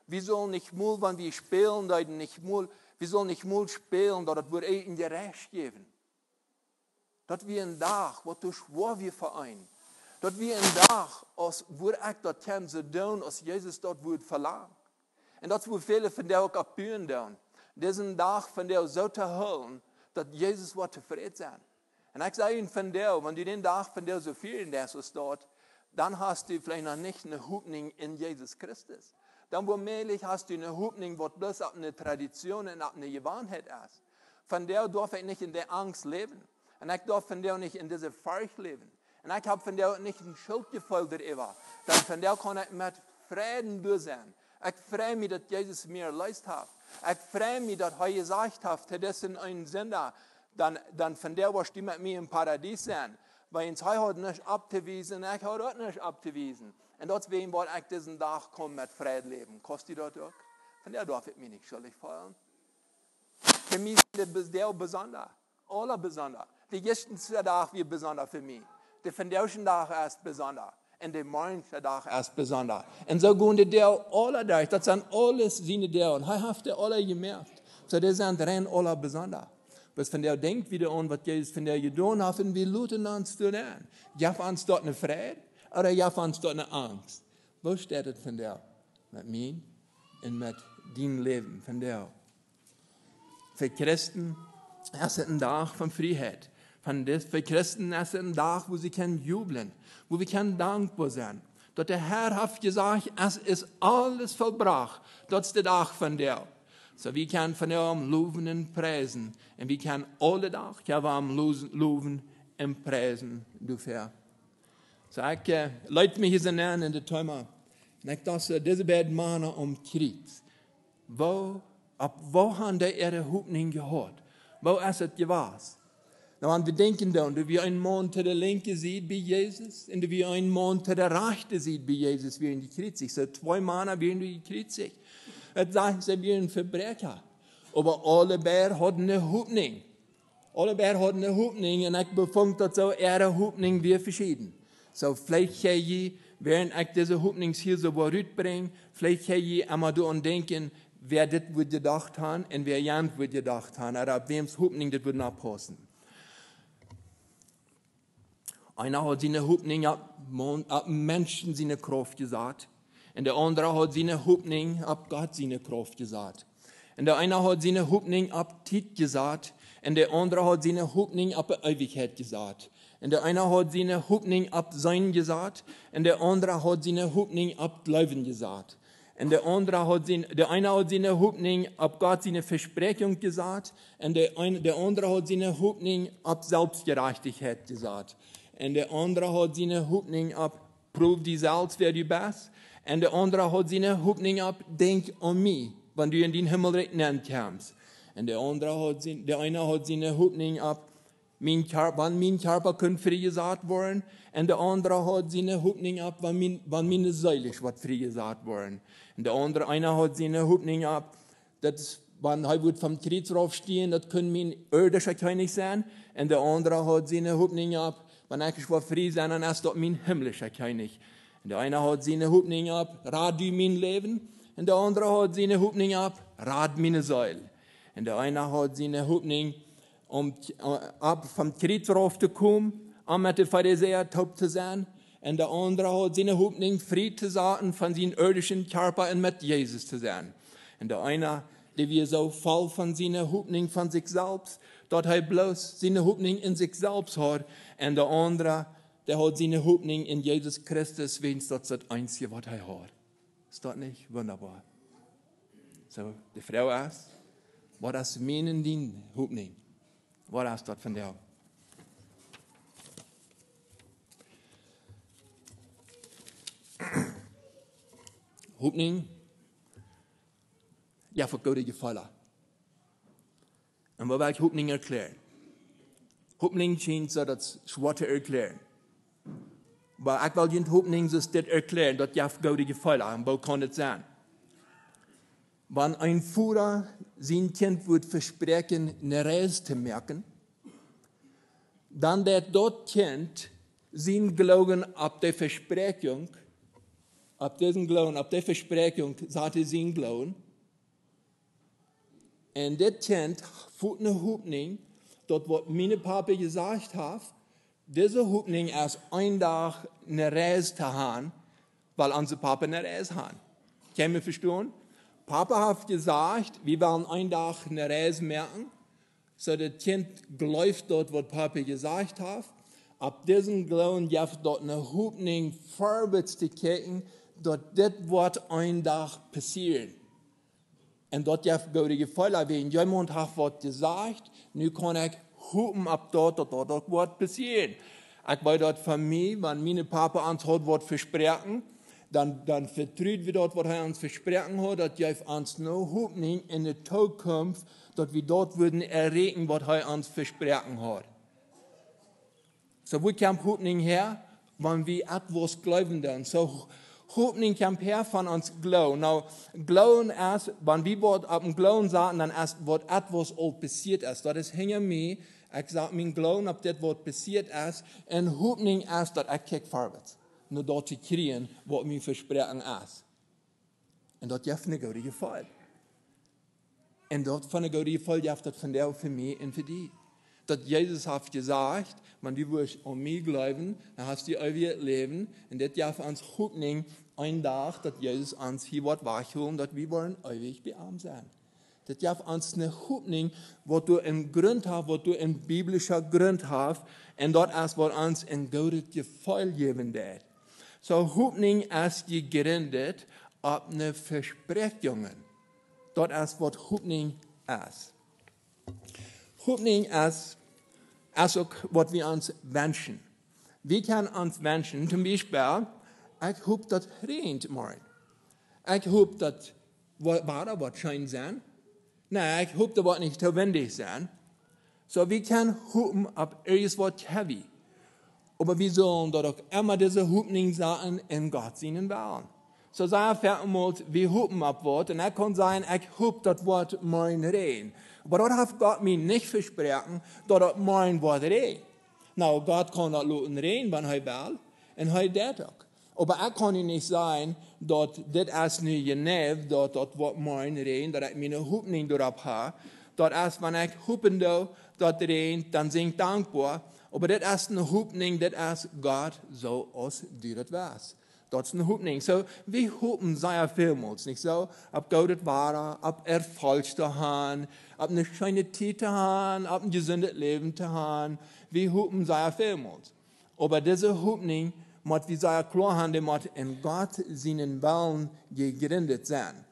Wir sollen nicht mal, wenn wir spielen, wir sollen nicht mal spielen, dass wir ihnen gerecht geben. Dat wir een dag, wat dus waar we vereinen. Dat we een dag, als we echt dat kunnen ze doen, als Jezus dat wordt verlangt. En dat we vele van die ook oppuren doen. Dit is een dag van die zo te houden, dat Jezus wordt tevreden zijn. En ik zei Ihnen van die, wanneer du den dag van die zo vielen der so staat, dan hast du vielleicht noch nicht eine Hoffnung in Jesus Christus. Dan womöglich hast du eine Hoffnung, wat bloß op eine Tradition und op eine Gewohnheit ist. Von der darf ich nicht in der Angst leben. En ik darf van jou niet in deze furcht leven. En ik heb van jou niet een schuldgevoel erover. Dan van jou kan ik met vrede door zijn. Ik freue mich, dat Jezus mir leist heeft. Ik freue mich, dat hij gezegd heeft, het is een Sünder. Dan van jou was die met mij in Paradies zijn. Want hij had niet op te wijzen, en ik had ook niet op te wijzen. En dat is waarom wat ik deze dag kom met vrede leven. Kost die dat ook? Van jou darf ik mij niet schuldig voelen. Für mich ist das besonders. Alle besonders. Die ersten Tag wird besonders für mich. Der vandaagse Tag ist besonders. Und der morgendliche Tag ist besonders. Und so gehen die alle durch. Das sind alles seine Dinge. Und er hat alle gemerkt. So, das sind rein alle besonders. Was von der denkt wieder an, was Jesus von der getan hat, und wir luten uns zu lernen. Gab uns dort eine Freude oder gab uns dort eine Angst? Wo steht es von der? Mit mir und mit deinem Leben von der. Für Christen ist es ein Tag von Freiheit. Für Christen ist es ein Tag, wo sie können jubeln, wo wir können dankbar sein. Dass der Herr hat gesagt, es ist alles vollbracht. Das ist der Tag von der. So wir können von ihm loben und preisen. Und wir können alle Tag loben und preisen dafür. So ich leite mich hier an in der Thema. Und ich dachte, diese beiden Männer Krieg. Wo haben die ihre Hoffnung gehört? Wo ist es gewesen? Nou, wir denken dann, dass wir einen Mann zu der Linke sieht bei Jesus und dass wir einen Mann zu der Rechte sieht bei Jesus während die Krieg. So 2 Männer während die Krieg. Das sagen sie, wir ein Verbrecher. Aber alle beide hatten eine Hoffnung. Alle beide hatten eine Hoffnung und ich befand, dass so ihre Hoffnung wir verschieden. So vielleicht kann ich, während ich diese Hoffnung hier so rüberbringe, vielleicht kann ich einmal daran denken, wer das wird gedacht haben und wer jemand wird gedacht haben, oder ab wem's Hoffnung das wird nachpassen. Einer hat seine Hoffnung ab Menschen seine Kraft gesagt. Und der andere hat seine Hoffnung ab Gott seine Kraft gesagt. Und der eine hat seine Hoffnung ab Zeit gesagt. Und der andere hat seine Hoffnung ab Ewigkeit gesagt. Und der eine hat seine Hoffnung ab Sein gesagt. Und der andere hat seine Hoffnung ab Leben gesagt. Und der eine hat seine Hoffnung ab Gott seine Versprechung gesagt. Und der andere hat seine Hoffnung ab Selbstgerechtigkeit gesagt. Und der andere hat seine Hoffnung ab, prüf die selbst, wer du bist. Und der andere hat seine Hoffnung ab, denk an mich, wenn du in den Himmel kommst. Und der eine hat seine Hoffnung ab, wenn mein Körper kann freigesagt werden. Und der andere hat seine Hoffnung ab, wenn meine Seele wird freigesagt werden. Und der andere, einer hat seine Hoffnung ab, dass wenn er wird vom Kreuz raufstehen, das kann mein irdischer König sein. Und der andere hat seine Hoffnung ab, wenn ich frei sein, dann ist das mein himmlischer König. Und der eine hat seine Hoffnung ab, rat du mein Leben. Und der andere hat seine Hoffnung ab, rat meine Seele. Und der eine hat seine Hoffnung, ab vom Kreuz raufzukommen, mit den Pharisäern taub zu sein. Und der andere hat seine Hoffnung, frei zu sein von seinem irdischen Körper und mit Jesus zu sein. Und der eine, der wir so voll von seiner Hoffnung von sich selbst, dort er bloß seine Hoffnung in sich selbst hat. Und der andere, der hat seine Hoffnung in Jesus Christus, wenn es das Einzige, was er hat. Ist das nicht wunderbar? So, die Frau ist, was ist meinen die Hoffnung? Was ist das von der? Hoffnung, ja, für gute Gefallen. Und wo will ich Hoffnung erklären? Hoffnung scheint so das schwer zu erklären. Maar ik wil je hoopning dus dit erklären, dat je goede gevoel aan, wo kan het zijn? Wanneer een Vater zijn kind wordt verspreken, een reis te maken, dan dat kind zijn geloven op de verspreking, op deze geloven, op de verspreking, zat hij zijn geloven. En dit kind voelt een hoopning, dat wat mijn papa gezegd heeft, deze hoopning is een dag een reis te gaan, weil onze papa een reis gaan. Kan je me verstaan? Papa heeft gezegd, we willen een dag een reis maken, so das kind gelooft dort, wat papa gezegd heeft. Op deze geloven heeft dat een hoopning voorwaarts te kijken, dat dit wordt een dag passieren. En dat heeft goede gevoel, wenn jemand heeft wat gezegd, nu kan ik hopen op dat wordt passieren. Ik weet dat van mij, wanneer mijn papa ons had wat verspreken, dan vertrouwen we dat wat hij ons verspreken had, dat geeft ons nou hoopning in de toekomst, dat we dat worden erreichen, wat hij ons verspreken had. So, wo kommt hoopning her? Wanneer we etwas geloven dan. So, hoopning komt her van ons glauben. Nou, glauben is, wanneer we op een glauben zaten, dan is wat etwas al passiert is. Dat is hingen mee. Ik zeg mijn glauben op dit wat passiert is. En hoopning is dat ik kijk voorwaarts. Naar dat te krijgen wat mijn verspreken is. En dat heeft een goede gevoel. En dat van een goede gevoel heeft dat van jou, voor mij en voor die. Dat Jezus heeft gezegd, wanneer du wirst an mich glauben, dann hast du eeuwig Leben. Und das heeft uns hoopning een dag, dat Jezus ons hier wordt wegholen, dat we worden eeuwig bij hem zijn. Dat heeft ons een hoopning, wat du een grond hebt, wat du een biblische grond hebt. En dat is wat ons een goede gevoel geven deed. So hoopning is gegründet op een versprechingen. Dat is wat hoopning is. Hoopning is ook wat we ons wensen. We kunnen ons wensen, zum Beispiel, ik hoop dat het regent morgen. Ik hoop dat water wat schijn zijn. Nee, ik hoop dat het niet te windig zijn. So we kunnen hopen op iets wat heavy. Maar we zullen dat ook immer deze hoopning zaten in God zien willen. So zei vermeld, we hopen op wat. En ik kan zeggen, ik hoop dat wat morgen regent. Maar dat heeft God mij niet versproken, dat het morgen wordt regen. Nou, God kan dat laten regenen, wanneer hij wil. En hij deed ook. Maar ik kan niet zeggen, dat dit is nu geneve, dat wat morgen regent, dat ik mijn hoopning erop heb. Dat is, wanneer ik hopen doe, dat het regent, dan ben ik dankbaar. Maar dit is een hoopning, dit is God zoals die het was. Dat is een hoopning. So, we hopen zeer veelmals, niet zo? Op goud water, op erfolg te gaan, op een schöne tijd te gaan, op een gezond leven te gaan. We hopen zeer veelmals. Maar deze hoopning moet we zeer klar hebben, moet in God zijn willen gegründet zijn.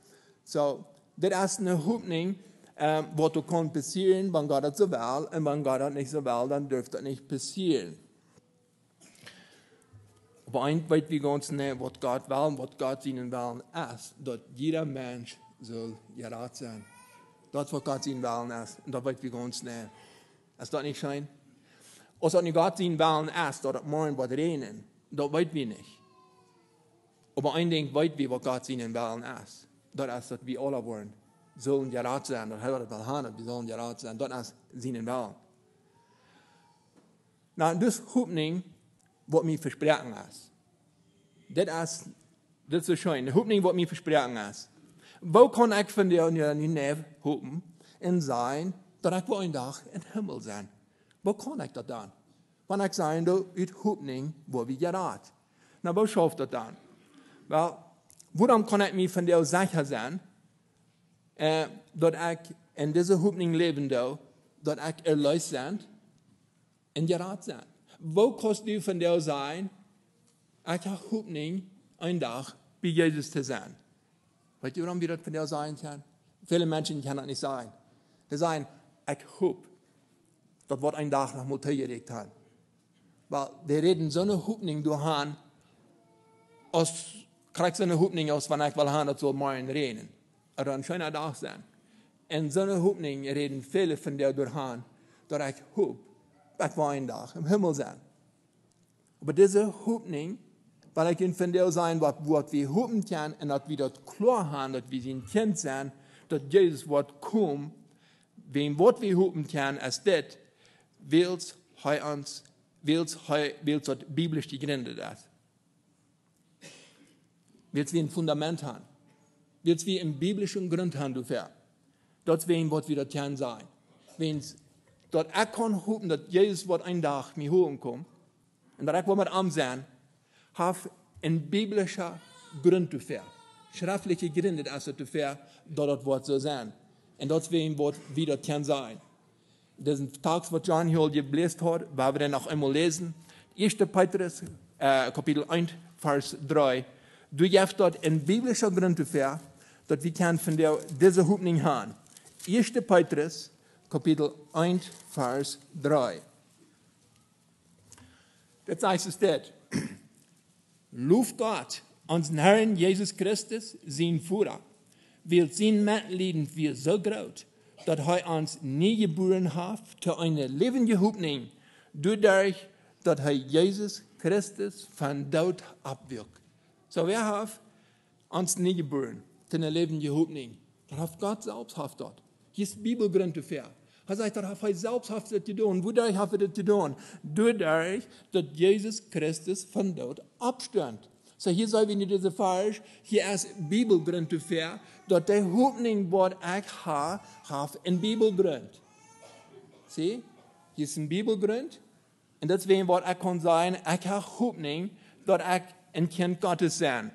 So, dit is een hoopning, wat er kan passieren, wanneer God het zo wil, en wanneer God het niet zo wil, dan dürft het niet passieren. Aber eins weet we ganz genau, was Gott will und was Gott seinen Willen ist, dass jeder Mensch soll gerettet sein. Das ist, was Gott seinen Willen ist. Und das weet we ganz genau. Ist das nicht schön? Als das nicht Gott seinen Willen ist, dass es morgen wird regnen, das weet wir nicht. Aber ein Ding weet wir, was Gott seinen Willen ist. Das ist, dass wir alle wollen, sollen gerettet sein. Das hat er will, wir sollen gerettet sein. Das ist seinen Willen. Nou, dus hoopning, wat mij verspreken is. Dit is zo schön. De hoopning wat mij verspreken is. Wo kan ik van jou nu neef hopen en zijn dat ik wel een dag in de hemel zijn? Wo kan ik dat dan? Want ik zijn dat uit hoopning wat we geraad. Nou, wo schafft dat dan? Wel, waarom kan ik mij van jou zeker zijn dat ik in deze hoopning leven doe, dat ik erluist ben en geraad zijn? Wo kannst du von dir sein, ich habe hoopning, een dag bij Jezus te zijn? Weet je waarom wir das von dir sein können? Viele Menschen können das nicht sein. Die sagen, ich hoop, dat wordt een dag nog moet geregt haben. Weil die reden so eine hoopning durch, als kriegst du eine hoopning aus, wenn ich will haben, das soll morgen regnen. Oder ein schöner Tag sein. Und so eine hoopning reden viele von dir durch, dass ich hoop, ich will een dag im Himmel sein. Aber diese hoopning Weil ich kann von der sein, was wir hoffen können, und dass wir dort klar haben, dass wir sein Kind sind, dass Jesus Wort kommt, wem Wort wir hoffen können, als das, wills dort biblisch gegründet ist. Wills wir ein Fundament haben. Wills wir einen biblischen Grund haben dafür. Das wäre, was wir dort können sein. Wenn es dort auch kann hoffen, dass Jesus Wort ein Tag mir holen kommt, und dass ich mit am sein, have ein biblischer Grund dafür. Schriftliche Gründe ist dafür, dass das Wort so sein. Und das wäre, was wir dort können sein. Das ist ein Tag, was John hier gelesen hat, weil wir dann noch einmal lesen. 1. Petrus, Kapitel 1, Vers 3. Du gibst dort ein biblischer Grund dafür, dass wir können von dieser Hoffnung haben. 1. Petrus, Kapitel 1, Vers 3. Das heißt es das. Lof Gott, unseren Herrn Jesus Christus, sein Führer, weil sein Mitleiden wir so groß, dass er uns nie geboren hat zu einer lebenden Hoffnung, dadurch, dass er Jesus Christus von Tod abwirkt. So, wir haben uns nie geboren zu einer lebenden Hoffnung. Das hat Gott selbst hat dort. Hier ist Bibelgrund dafür. Er sagt, das hat er selbst hat das getan. Wodurch hat er das getan? Dadurch, dass Jesus Christus von Tod abstand. So, hier soll wir nicht diese falsch, hier ist Bibelgrund dafür, dass der Hoffnung, was ich habe ein Bibelgrund. Sieh, hier ist ein Bibelgrund. Und deswegen, was ich kann sagen, ich habe Hoffnung, dass ich ein Kind Gottes sein.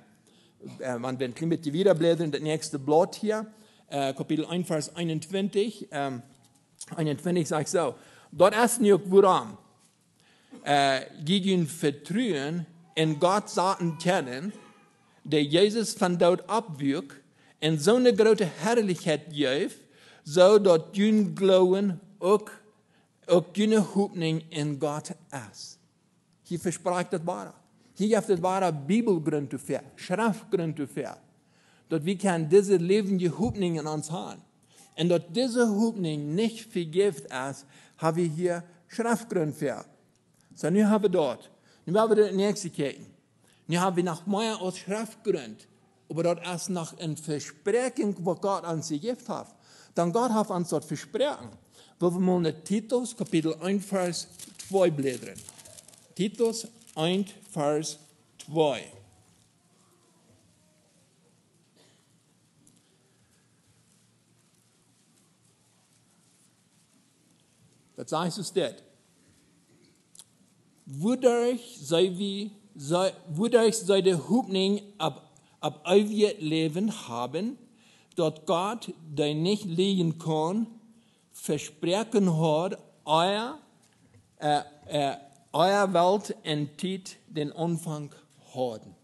Man wird ein bisschen wiederblättern, das nächste Blatt hier, Kapitel 1, Vers 21. 21 sagt so, dort ist nicht woran, gegen Vertrauen in Gott Sachen kennen, der Jesus von dort abwirkt, und so eine große Herrlichkeit gibt, so dass dein Glauben auch deine Hoffnung in Gott ist. Hier verspricht das Wahre. Hier gibt es wahre Bibelgrund dafür, Schriftgrund dafür, dass wir diese lebende Hoffnung in uns haben. Und dass diese Hoffnung nicht vergift ist, haben wir hier Schriftgrund für. So, nun haben wir dort. Nun haben wir das nächste Kirchen. Nun haben wir noch mehr als Schriftgrund. Aber dort ist noch ein Versprechen, was Gott uns gegeben hat. Dann Gott hat uns dort Versprechen. Wollen wir mal in Titus, Kapitel 1, Vers 2 blättern. Titus 1, Vers 2. Das heißt es das. Wodurch sei die Hoffnung ab euer Leben haben, dort Gott, der nicht liegen kann, versprechen hat, euer Welt und Zeit den Anfang haben.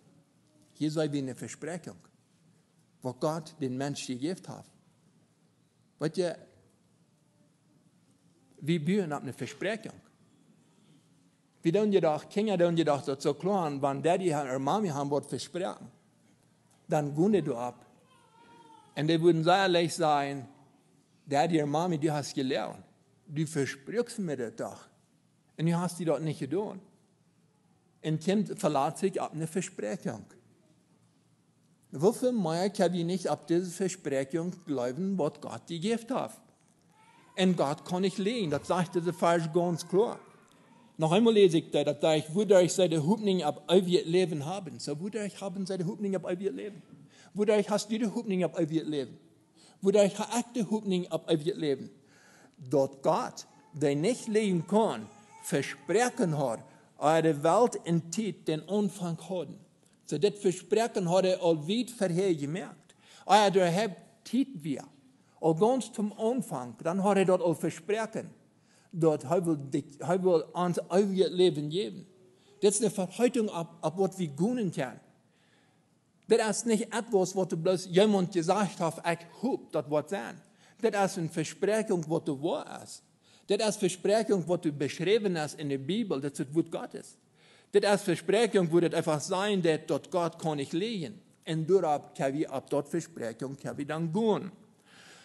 Hier sei wie eine Versprechung, wo Gott den Menschen gegeben hat. Weißt ihr, wir bauen auf eine Versprechung. Wir haben gedacht, Kinder haben gedacht, das ist so klar, wenn Daddy oder Mami haben was versprechen, dann gehen die ab. Und die würden sehr leicht sagen, Daddy oder Mami, du hast gelernt. Du versprichst mir das doch. Und du hast die dort nicht getan. Ein Kind verlässt sich auf eine Versprechung. Wofür mehr kann wir nicht auf diese Versprechung glauben, was Gott dir gegeben hat? Und Gott kann nicht lehnen, das sagt dieser Vers ganz klar. Noch einmal lese ich das da ich, wodurch seine Hoffnung auf euer Leben haben. So, wodurch haben seine Hoffnung auf euer Leben? Wodurch hast du die Hoffnung auf euer Leben? Wodurch hast du die Hoffnung auf euer Leben? Dort Gott, der nicht leben kann, versprechen hat, eure Welt in Zeit den Anfang haben. So, das Versprechen hat allweit vorher gemerkt. Der habt Zeit wir. Und ganz zum Anfang, dann hat dort auch versprochen, dass er will uns euer Leben geben. Das ist eine Verheitung, ab was wir gönnen können. Das ist nicht etwas, was bloß jemand gesagt hat, ich hoffe, das wird sein. Das ist eine Versprechung, was du wahr ist. Das ist eine Versprechung, was du beschrieben hast in der Bibel, das ist das Wort Gottes. Das ist eine Versprechung, wo das einfach sein, dass dort Gott kann nicht legen. Und dort können wir ab dort Versprechung können wir dann gehen.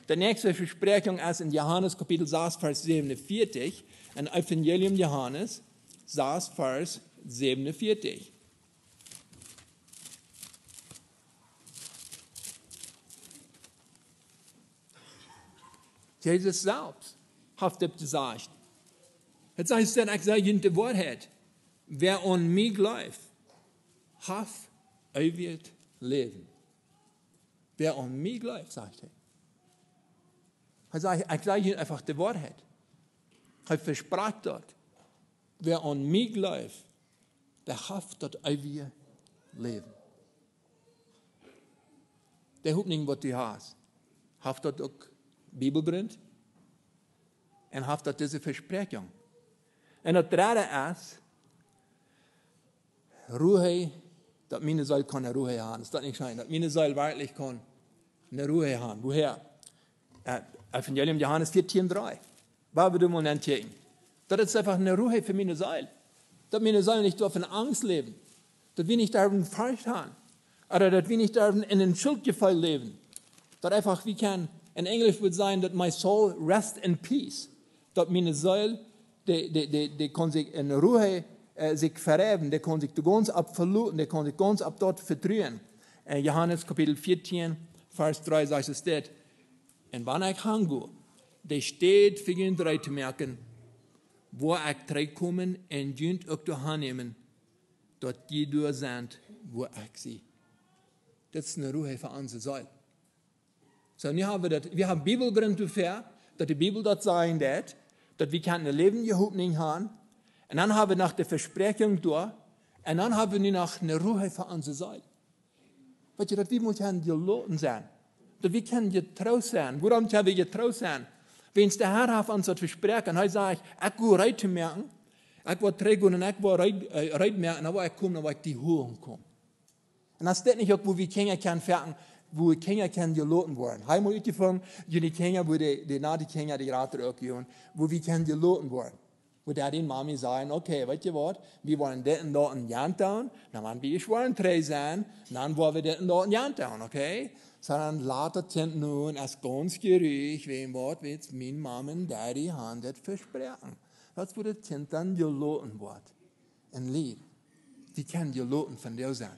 Die nächste Versprechung ist in Johannes Kapitel 6, Vers 47, in Evangelium Johannes 6, Vers 47. Jesus selbst hat das gesagt. Jetzt heißt es, ich sage Ihnen die Wahrheit. Wer an mich glaubt, hat ewiges Leben. Wer an mich glaubt, sagt er. Ich sage Ihnen einfach die Wahrheit. Ich verspreche das. Wer an mich glaubt, der hat das ewige Leben. Der hoeft niet wat hij has. Heeft dat ook Bibelbericht? En heeft dat deze verspreking? En het derde is, Ruhe, dat mijn ziel kan een Ruhe hebben. Is dat niet schijn? Dat mijn ziel werkelijk kan een Ruhe hebben. Woher? Evangelium Johannes 14,3. Waar we mal nachdenken. Dat is einfach eine Ruhe für meine Seele. Dass meine Seele nicht auf in Angst leben. Dass wir nicht darin Furcht haben. Oder dass wir nicht darin in den Schuldgefühl leben. Dass einfach, wie kann, in Englisch würde sein, dass my soul rest in peace. Dass meine Seele, die kann sich in Ruhe sich verheben, die kann sich ganz absolut, die kann sich ganz ab dort vertrauen. Johannes Kapitel 14, Vers 3 sagt es dort. Und wenn ich hange, der steht für ihn drei zu merken, wo ich terugkomen en junt ook te aannemen, dat die door zijn wo ich sie. Das ist eine Ruhe für unsere Seele. So, nu haben wir haben Bibelgrund dafür, dass die Bibel dort sagen wird, dass wir ein Leben gehabt nicht haben. Und dann haben wir nach der Versprechung durch, und dann haben wir noch eine Ruhe für unsere Seele. Weißt du, dass wir müssen geloten sein. Dass wir können getraut sein. Warum können wir getraut sein? Wenn es der Herr auf uns das versprechen, dann sage ich will Reit merken, ich will trägen und ich will Reit merken, aber ich komme, aber ich die Hohen komme. Und das ist nicht auch, wo wir Kinder können fertig, wo Kinder können geloten werden. Einmal uitgefangen, die Kinder, wo die na die Kinder die Rater auch gehen, wo wir können geloten werden. Wo da den Mami sagen, okay, weißt du was, wir wollen das und dort ein Jahr tun, dann wollen wir schweren drei sein, dann wollen wir das und dort ein Jahr tun, okay? Sondern later sind nun als ganz geruhig, wem Wort wird mein Mama und Daddy haben das versprechen. Das wo das Kind dann geloten wird. Ein Lied. Die können geloten von dir sein.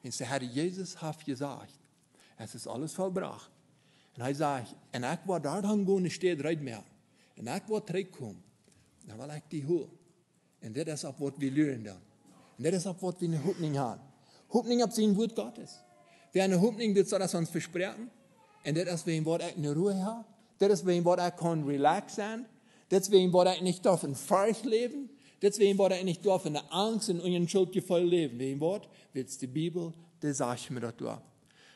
Und der Herr Jesus hat gesagt, es ist alles vollbracht. Und er sagt, und ich war da dann gehen, steht rein mehr. Und ich war zurückkommen. Dann will ich die holen. Und das ist auch, was wir lernen dann. Und das ist auch, was wir eine Hoffnung haben. Hoffnung auf sein Wort Gottes. Wer eine Hoffnung wird, soll das uns versprechen. Und das ist, wem ich eine Ruhe habe. Das ist, wem ich kann relax sein. Das ist, wem ich nicht darf in Furcht leben. Das ist, wem ich nicht darf in der Angst und in den Schuldgefühl leben. Wem Wort wird die Bibel, das sagt mir das da.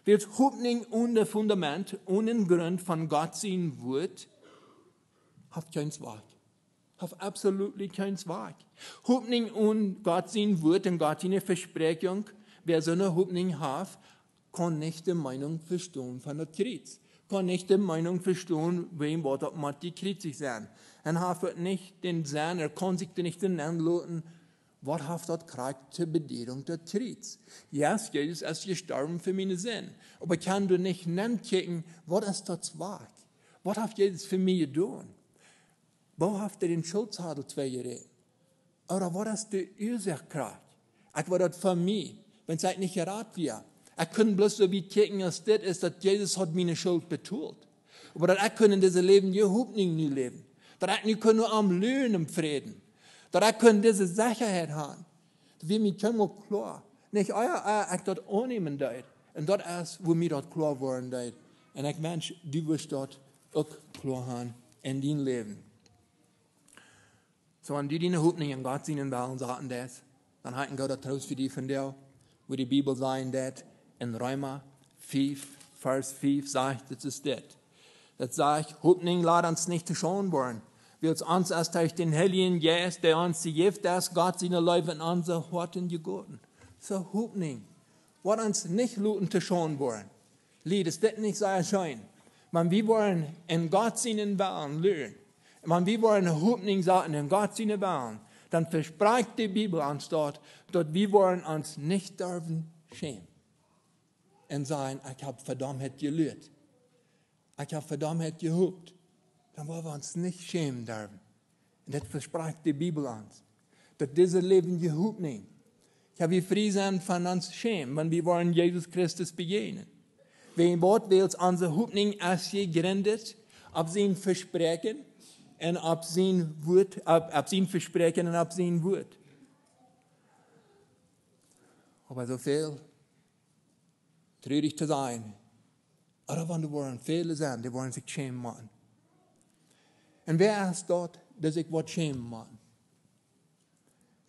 Wird Hoffnung ohne Fundament, ohne Grund von Gott sein Wort, hat kein Zweig. Hat absolut kein Zweig. Hoffnung ohne Gott sein Wort und Gott seine Versprechung, wer so eine Hoffnung hat, kann nicht die Meinung verstehen von der Kreuz. Kann nicht die Meinung verstehen, wem Wort man die Kreuz sein. Und hat nicht den Sinn, kann sich nicht den Namen lassen, was hat das Kraft zur Bedienung der Kreuz? Ja, Jesus ist gestorben für meine Sinn. Aber kann du nicht nachdenken, was ist das Zweig? Was hat Jesus für mich getan? Wo hat den Schuldsadel gerät? Oder was ist die Ursachkraft? Ich war das für mich, wenn es nicht geraten wäre. Ich kann bloß so wie kicken, als das ist, dass Jesus hat meine Schuld betont. Aber dass ich in diesem Leben überhaupt nicht leben. Dass ich nicht nur am Leben im Frieden. Dass ich diese Sicherheit haben. Wir mir können klar. Nicht ich das annehmen darf. Und das ist, wo mir das klar worden darf. Und ich wünsche, du wirst das auch klar haben in dein Leben. So, wenn du deine Hoffnung in Gott sehen wollen, sagen das, dann halten Gott das Trost für dich von dir, wo die Bibel sagt, dass in Römer 5, Vers 5 sagt, das ist das. Das sagt, Hoffnung lässt uns nicht zu schauen werden. Wird uns erst durch den Heiligen Geist, der uns gibt, dass Gott seine Leute in unser Horten gegeben. So Hoffnung, was uns nicht luten zu schauen wollen. Lied ist das nicht sehr schön. Wenn wir wollen in Gott seinen Willen lernen, wenn wir wollen eine Hoffnung sagen, in Gott seinen Willen, dann verspricht die Bibel uns dort, dass wir wollen uns nicht dürfen schämen. Und sagen, ich habe Verdammtheit gelehrt. Ich habe Verdammtheit gehabt. Dann wollen wir uns nicht schämen dürfen. Und das verspricht die Bibel uns. Dass dieses Leben gehabt nicht. Ich habe frei sein von uns schämen, wenn wir wollen Jesus Christus begegnen. Wem Wort will unsere Hoffnung als gegründet ab sein Versprechen und ab sein Wort, ab sein Versprechen und ab sein Wort. Aber so viel traurig zu sein, oder wenn du waren viele sind, die wollen sich schämen machen. Und wer ist dort, der sich was schämen machen?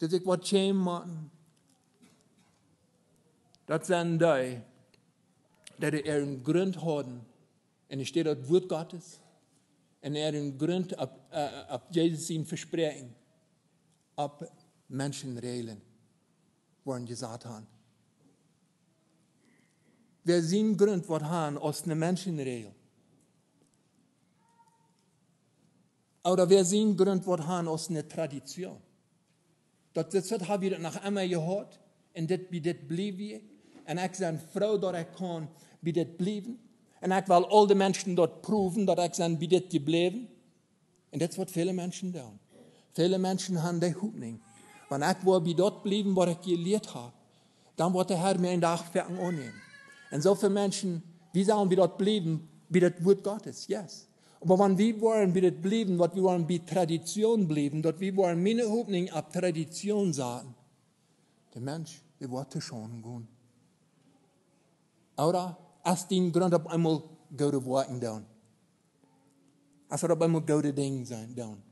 Der sich was schämen machen? Das sind die, die ihren Grund haben. Und es steht das Wort Gottes. Und ihren Grund ab Jesus ihn versprechen. Ab Menschenregeln, wollen gesagt haben. Wer seinen Grund was haben aus einer Menschenregel. Oder wer seinen Grund was haben aus einer Tradition. Das habe ich nach einmal gehört. Und das blieb wir. Und ich bin Frau, dass ich kann, wie das blieben. Und ich will all die Menschen dort proven, dass ich bin, wie das geblieben. Und das ist, was viele Menschen tun. Viele Menschen haben die Hoffnung. Wenn ich wo wie dort blieben, was ich gelehrt habe, dann wird der Herr mir einen Tag fertig annehmen. Und so viele Menschen, wie sagen wir dort blieben, wie das Wort Gottes, yes. Aber wenn wir wollen, wie das blieben, was wir wollen, wie Tradition blieben, dort wir wollen meine Hoffnung ab Tradition sagen, der Mensch, der wird schon gehen. Oder als den Grund auf einmal gute Worte tun. Als auf einmal gute Dinge sein tun.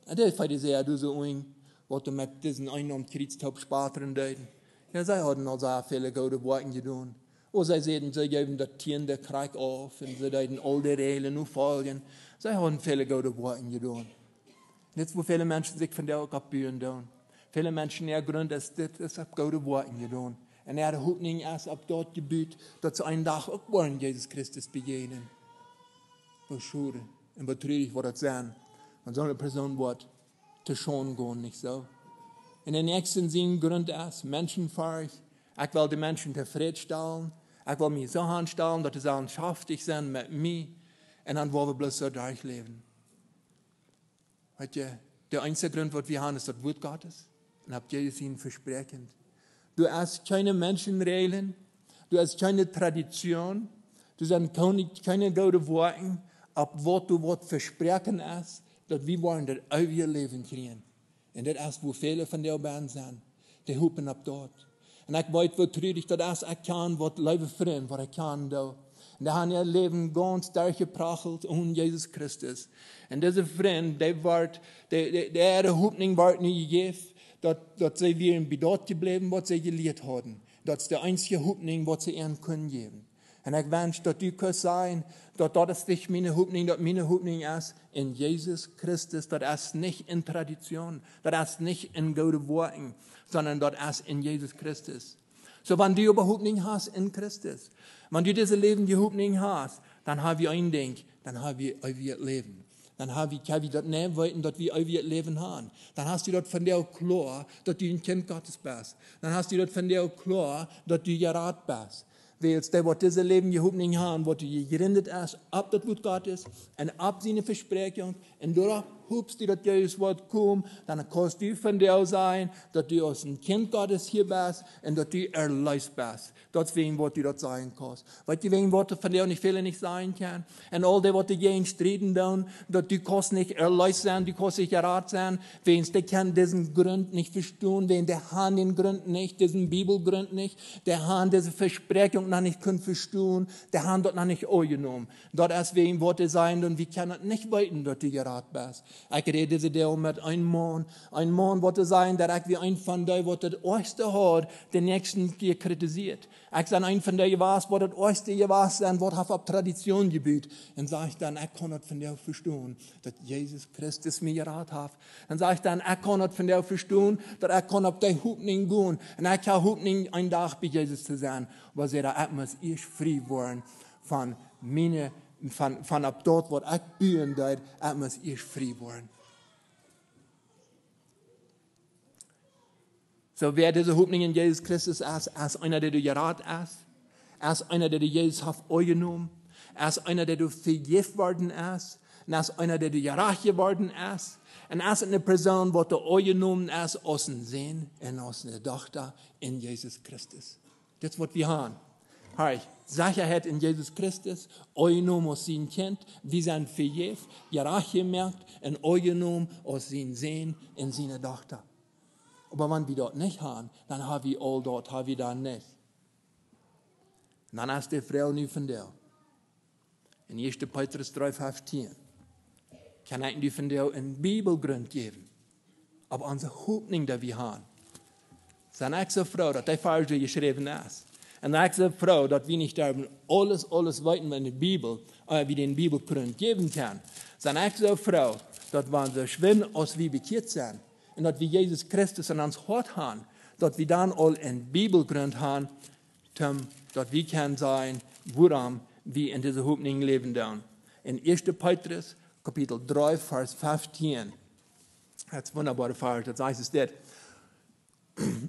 Und das ist sehr, du so ein, was du mit diesen Einnahmekriegstag sparen deuten. Ja, sie hatten auch sehr viele gute Worte getan. Und sie sehen, sie geben das Tier der Krieg auf und sie deuten all die Regeln nur folgen. Sie haben viele gute Worte getan. Jetzt, wo viele Menschen sich von der auch abführen tun. Viele Menschen, ihr Grund ist, das ist gute Worte getan. Und er hat Hoffnung erst ab dort gebüht, dass sie einen Tag auch wollen, Jesus Christus begegnen. Was schade und was traurig wird das sein, wenn so eine Person wird, zu schon gehen, nicht so? Und den nächsten Sinn Grund ist, menschenfähig. Ich will die Menschen zufriedenstellen. Ich will mich so anstellen, dass sie anschaftig sind mit mir. Und dann wollen wir bloß so durchleben. Weißt du, der einzige Grund, was wir haben, ist das Wort Gottes. Und habt Jesus ihnen versprochen. Du hast keine Menschenregeln, du hast keine Tradition, du hast keine guten Worte, ab was du was versprechen hast, dass wir wollen das ewige Leben kriegen. Und das ist, wo viele von der Band sind, die hupen ab dort. Und ich weiß, wo traurig das ist, ich kann, was Leben fremd, was ich kann da. Und da haben ihr Leben ganz durchgebracht um Jesus Christus. Und dieser Freund, der Hoffnung wird nie gegeben, dass sie wieder dort geblieben, was sie gelehrt haben. Das ist die einzige Hoffnung, was sie ihnen können geben. Und ich wünsche, dass du kannst sein, dass das nicht meine Hoffnung, dass meine Hoffnung ist in Jesus Christus. Das ist nicht in Tradition, das ist nicht in guten Worten, sondern das ist in Jesus Christus. So, wenn du über Hoffnung hast in Christus, wenn du dieses Leben die Hoffnung hast, dann haben wir ein Ding, dann haben wir ewiges Leben. Dann kann ich das nicht weiten, dass wir ewiges Leben haben. Dann hast du das von dir klar, dass du ein Kind Gottes bist. Dann hast du das von dir klar, dass du gerat bist. Weil der, was dieses Leben die Hoffnung haben, was du gegründet hast, ab das Wort Gottes und ab seine Versprechung, und dadurch hubst du, dass Jesus Wort kommt, dann kannst du von dir sein, dass du als ein Kind Gottes hier bist und dass du erlöst bist. Deswegen, was du dort sein kannst. Weißt du, wegen was von dir nicht viele nicht sein kann. Und all die, was du gegen streben tun, dass du kannst nicht erlöst sein, du kannst nicht errat sein, wegen die kann diesen Grund nicht verstehen, wegen der haben den Grund nicht, diesen Bibelgrund nicht, der haben diese Versprechung noch nicht können verstehen, der haben dort noch nicht angenommen. Dort erst wegen was du sein, und wir können nicht weiten, dass du gerat bist. Ich rede diese Deel mit einem Mann wollte sein, der ich wie ein von denen, was das Erste hat, den nächsten kritisiert. Ich sage, ein von denen was das Erste was sein, was auf Tradition gebüht. Und sage ich dann, ich kann das von dir verstehen, dass Jesus Christus mir geraten hat. Dann sage ich dann, ich kann das von dir verstehen, dass ich kann auf die Hoffnung gehen. Und ich habe Hoffnung, einen Tag bei Jesus zu sein, weil sie da muss ich frei werden von meinen von ab dort, wo ich bühen deed, muss ich frei werden. So, wer diese Hoffnung in Jesus Christus ist, als einer, der du gerat ist, als einer, der du Jesus hat angenommen, als einer, der du vergeben worden ist, und als einer, der du gerecht geworden ist, und als eine Person, die du angenommen ist, aus dem Sinn und aus der Tochter in Jesus Christus. Das ist, was wir haben. Hey, Sicherheit in Jesus Christus, euer Name aus sein Kind, wir sind vergeben, gerecht gemerkt, und euer Name aus sein Sehen in seine Tochter. Aber wenn wir dort nicht haben, dann haben wir all dort, haben wir dann nicht. Und dann ist die Frau nu von der. In 1. Petrus 3,15 kann ich nu von der einen Bibelgrund geben. Aber unsere Hoffnung, die wir haben, sind ich so froh, dass die falsch geschrieben ist. Und ich so froh, dass wir nicht alles weiten, in der Bibel, wie den Bibelgrund geben kann. Sind ich so froh, dass wir so schwimmen, als wir bekehrt sind. Und dass wir Jesus Christus in uns Hort haben. Dass wir dann all einen Bibelgrund haben, dass wir können sein, woran wir in dieser Hoffnung leben dürfen. In 1. Petrus, Kapitel 3, Vers 15. Das ist wunderbare Vers, das heißt es dort.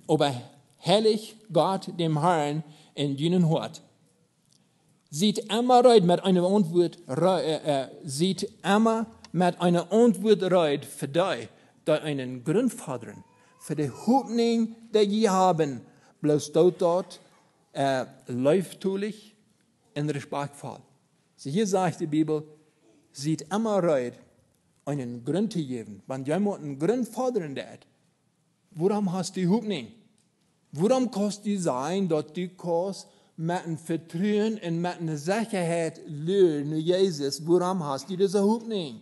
Aber herrlich Gott dem Herrn in jenen Hort. Sieht immer reut mit einer Antwort, sieht immer mit einer Antwort reut für dich, die einen Grund fordern, für die Hoffnung, die wir haben, bloß dort läuftulich und respektvoll. So hier sagt die Bibel, sieht immer reut, einen Grund zu geben. Wenn jemand einen Grund fordern wird, warum hast du Hoffnung? Warum kannst du sein, dass du kannst mit einem Vertrauen und mit einer Sicherheit lernen, Jesus, warum hast du diese Hoffnung?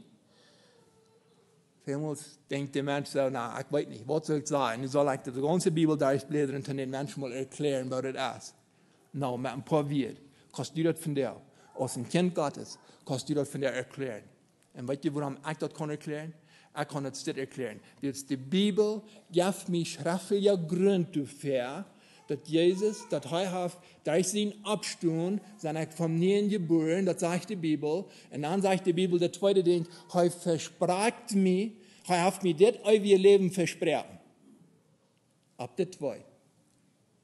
Vielmals denkt der Mensch so, na, ich weiß nicht, was soll ich sagen? Ich soll die ganze Bibel durchblättern und den Menschen mal erklären, was das ist. No, mit ein paar Wörtern kannst du das von dir, als ein Kind Gottes, kannst du das von dir erklären. Und weißt du, warum ich das kann erklären? Ich kann das nicht erklären. Die Bibel gibt mir schriftliche Gründe dafür, dass Jesus, dass er durch seinen Abstand, seine Familie geboren, das sagt die Bibel. Und dann sagt die Bibel, der zweite Ding, er verspricht mir, er hat mir das ewige Leben versprochen. Ab das zwei.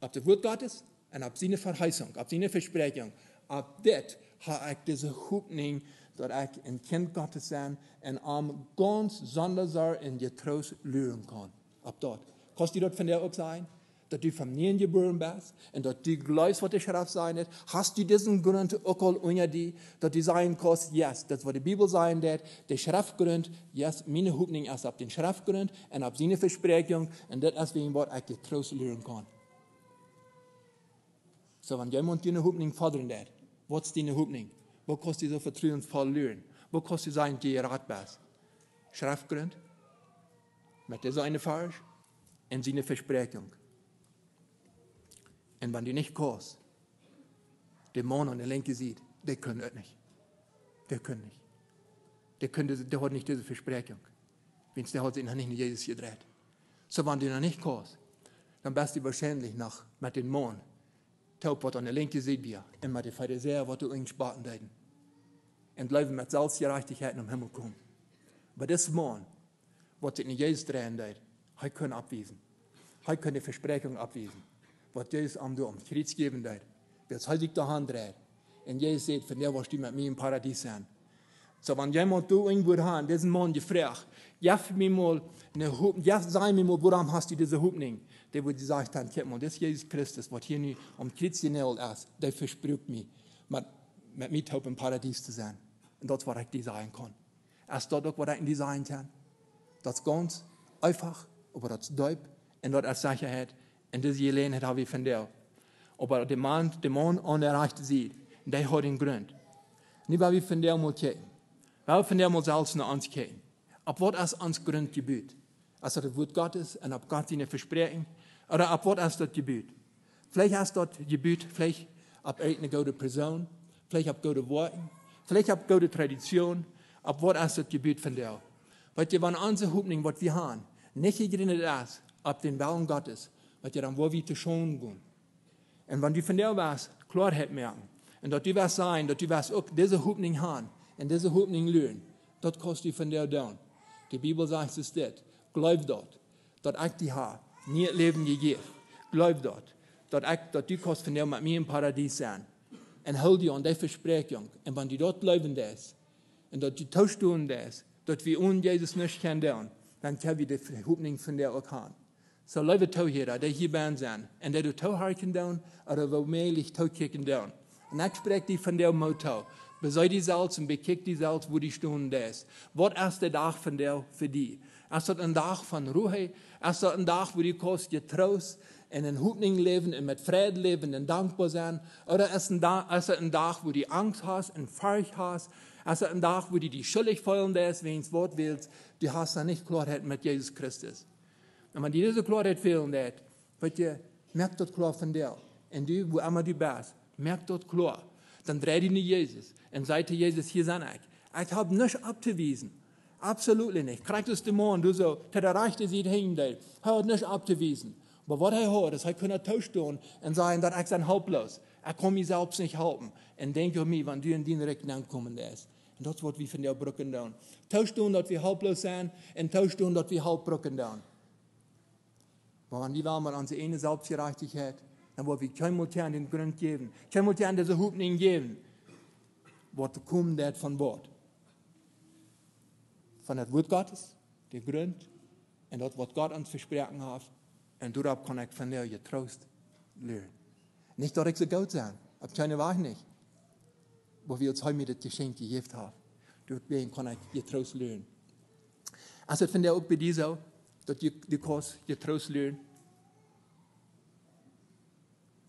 Ab das Wort Gottes und ab seine Verheißung, ab seine Versprechung. Ab das habe ich diese Hoffnung, dass ich ein Kind Gottes sein und am ganz sonderbar in die Trost lernen kann. Ab dort. Kannst du dort von dir auch sein? Dass du von mir geboren bist und dass du glaubst, was die Schrift sagt. Hast du diesen Grund auch unter dir, dass du sagen kannst, yes, das was die Bibel sagen wird, der Schriftgrund, yes, meine Hoffnung ist ab den Schriftgrund und ab seine Versprechung und das ist wegen was ich die Trost lernen kann. So, wenn jemand deine Hoffnung fordern wird, was ist deine Hoffnung? Wo kannst du so vertrauensvoll lernen? Wo kannst du sein, gerat bist? Schriftgrund, mit dieser eine Vers und seine Versprechung. Und wenn du nicht kannst, der Mann an der Linke sieht, der können das nicht. Der können nicht. Der hat nicht diese Versprechung. Wenn der hat sich noch nicht in Jesus gedreht. So, wenn du noch nicht kannst, dann bist du wahrscheinlich noch mit dem Mann, taub, was an der Linke sieht, wir, und mit den Pharisäern, was du ihnen sparen deuten. Und bleiben mit Selbstgerechtigkeit im Himmel kommen. Aber das Mann, was sich in Jesus drehen deut, er kann abwiesen. Er kann die Versprechung abwiesen. Was Jesus am Kreuz geben deut, wird halt sich die Hand dreht. Und Jesus sagt, von der wirst du mit mir im Paradies sein. So, wenn jemand du irgendwo haben, diesen Mann gefragt, sag mir mal, woran hast du diese Hoffnung? Der würde sagen, guck mal, das ist Jesus Christus, was hier nu am Kreuz genäht ist, der verspricht mir, mit mir taub im Paradies zu sein. Und das, was ich dir sagen kann. Ist das auch, was ich dir sagen kann? Das ist ganz einfach, aber das ist deep, und das ist Sicherheit, und diese Gelegenheit habe ich von dir. Aber der Mann an der Rechte sieht, der hat den Grund. Nicht, weil wir von der mal kicken. Weil wir von der mal selbst nach uns kicken. Ab was ist uns Grund Gebet? Ist das Wort Gottes und ab Gott seine Versprechen? Oder ab was ist das Gebet? Vielleicht ist das Gebet, vielleicht ab eine gute Person, vielleicht ab gute Worte, vielleicht ab gute Tradition, ab was ist das Gebet von der? Weil die waren unsere Hoffnung, was wir haben, nicht gegründet ist, ab den Willen Gottes, weil die dann, wo wir zu schauen gehen. Und wenn du von der was Klarheit merken, und dass du was sein, dass du was auch diese Hoffnung haben, und diese Hoffnung lernen, das kannst du von der tun. Die Bibel sagt es das, glaub dort, dass ich die habe, nie Leben gegeben. Glaub dort, dass du kannst von der mit mir im Paradies sein. Und hol dir an die Versprechung. Und wenn du dort bleiben das, und dass du tauschen das, dass wir ohne Jesus nicht können, dann können wir die Hoffnung von der auch haben. So lieve touwheren, die hier bij zijn. En dat du touwharken doen, oder womelig touwkicken doen. En ik spreek die van jou motto. Bezij die zelfs en bekijk die zelfs, wo die stunde is. Wat is de dag van jou voor die? Is dat een dag van ruhe? Is dat een dag, wo die kost je troost en een hoopning leven en met vrede leven en dankbaar zijn? Oder is het een dag, wo die angst hast en furcht hast? Is het een dag, wo die schuldig voelen is, wenn es Wort willst, du hast da nicht Klarheit mit Jesus Christus. En wenn die diese Klarheit fehlen, weet je, merk dat klar van jou. En du, wo immer du bist, merk dat klar. Dan draai je naar Jezus en zei te Jezus, hier zijn ik. Ik heb niets op te wijzen. Absoluut niet. Krijgt es de man, du zo, te de rechte ziet heen, hij had niets op te wijzen. Maar wat hij hoort, is hij kan toestaan en zeggen dat ik zijn hulploos. Ik kan mezelf niet helpen. En denk aan mij, want du in die richting aankomen is. En dat is wat we van jou brokken doen. Toestaan dat we hulploos zijn en toestaan dat we hulp brokken doen. Maar wanneer we maar onze ene zelfgerechtigheid, dan wordt we geen moeten den grond geven. Geen moeten deze hoopning geven. Wat komt dat van woord? Van het woord Gottes, de grond, en dat wat God ons versproken heeft. En daarop kan ik van jou je troost leren. Niet dat ik zo goed zijn, op keine Weg niet. Maar wie ons heute met het geschenk gegeven heeft. Doorheen kan ik je troost leren. Als het van jou ook bij die zo, dat je kost je troost leren.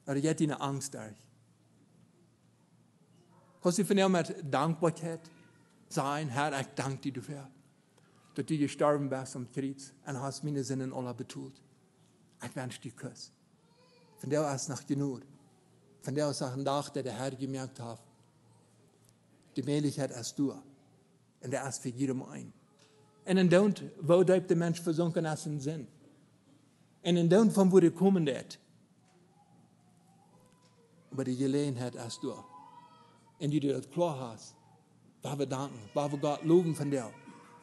Maar je hebt een angst daar. Kost je van jou met dankbaarheid zijn, Herr, ik dank je ervoor. Dat je gestorven bent am Kreuz en hast meine zinnen alle betoeld. Ik wens je kus. Van jou is nog genoeg. Van jou is nog een dag dat de Herr gemerkt heeft. De mogelijkheid is du. En dat is voor iedereen. En in don't, wo de mens verzonken is in zin. En in don't van wo de komen dat. Maar de gelegenheid is du. En die dat klaar hast. Waar we danken, waar we God loven van jou.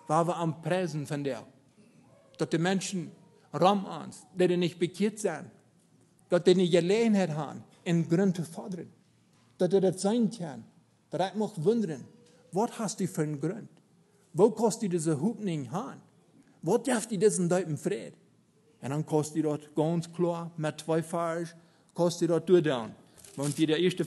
Waar we am prijzen van jou. Dat de mensen ram ons, dat die niet bekeerd zijn. Dat die niet gelegenheid hebben in grond te vorderen. Dat dat zijn kan. Dat ik mag wonderen, wat hast du voor een grond? Wo kost die deze hoopning aan? Wat geeft die deze duipen vrede? En dan kost die dat ganz klar met 2 vers, kost die dat doordoen. Want die eerste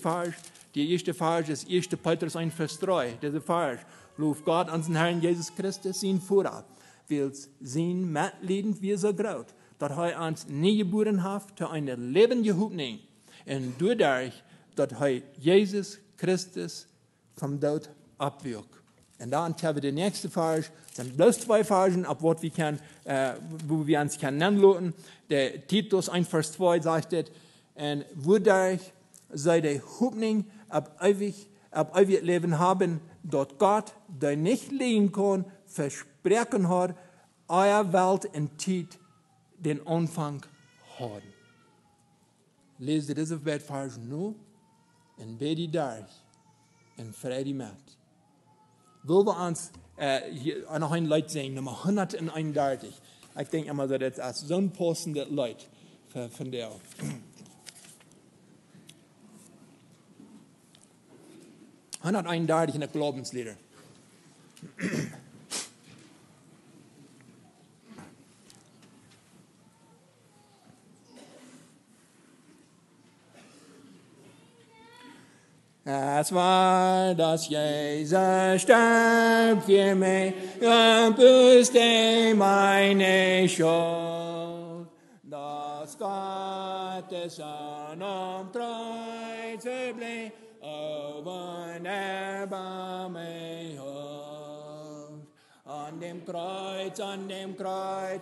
vers is 1. Petrus 1 vers 3. Deze vers looft Gott an den Herrn Jesus Christus zijn vooraf. Wil zijn medleden wie zo groot, dat hij ons neergeboren heeft te een levende hoopning. En doordat dat hij Jesus Christus vom dood opwek. En dan hebben we de nächste vers, zijn bloß 2 versen, op wat we kan, wo wir uns kennen lassen. Der Titus 1 vers 2 sagt het, en wodurch zij de hoopning op ewig leven haben, dat Gott, der nicht leben kann, versprechen hat, euer Welt en tijd den Anfang haben. Lees deze vers nu en bid die dag en vrede met. Wil we ons hier nog een lied zingen, nummer 131. Ik denk immer, dat het als zo'n passende lied van jou. In de Glaubenslieder. Es war, dass Jesus starb für mich, büßte meine Schuld. Dass Gottes Sohn am Kreuz verblieb, aber Erbarmen hat. An dem Kreuz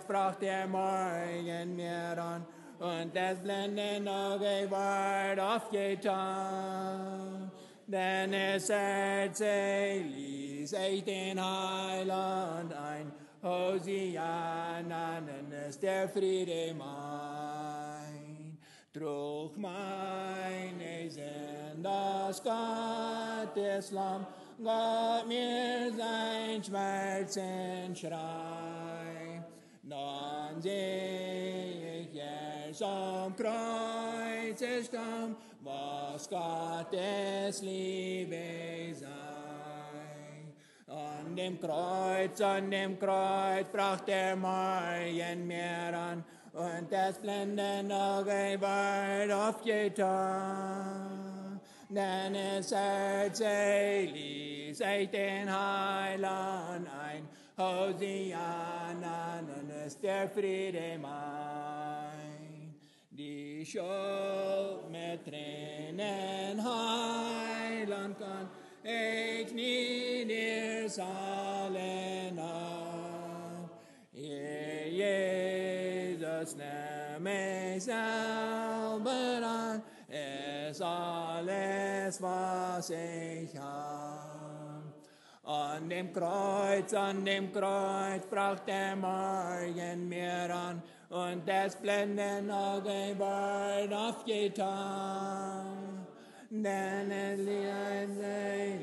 brach der Morgen mir an, und das blendende Auge ward aufgetan. Denn es ließ ich den Heiland ein, Hosianna, denn es der Friede mein. Trug meine Sinn, das Gottes Lamm, Gott mir sein Schmerzenschrei. Dann seh ich erst am Kreuz stand, was Gottes Liebe sei. An dem Kreuz brach der Morgen mir an, und das blinde Auge wird aufgetan. Denn es hört selig, sich den Heiland ein, Hosianna, nun ist der Friede mein. Die Schuld mit Tränen heilen kann, ich nie dir allen an. Jesus, nimm mich selber an, ist alles, was ich habe. An dem Kreuz braucht der Morgen mir an, und das blenden Auge wird aufgetan. Denn es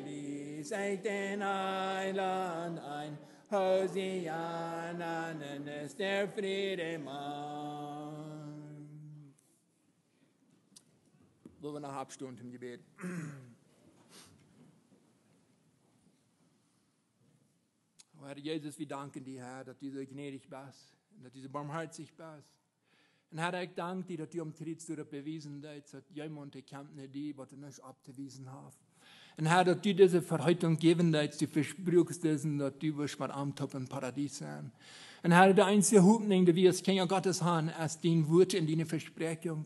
ließ sich den Heiland ein, Hosianna, nun ist der Friede mein. Wo wir noch Abstunde im Gebet. Oh Herr Jesus, wir danken dir, Herr, dass du so gnädig bist und dass du so barmherzig bist. Und Herr, ich danke dir, dass du am Kreuz bewiesen hast, dass jemand erkennt nicht die, was du nicht abgewiesen hast. Und Herr, dass du diese Verheißung geben hast, du versprichst es, dass du wirst mit am Top im Paradies sein. Und Herr, der einzige Hoffnung, die wir als Kinder Gottes haben, ist dein Wort und deine Versprechung.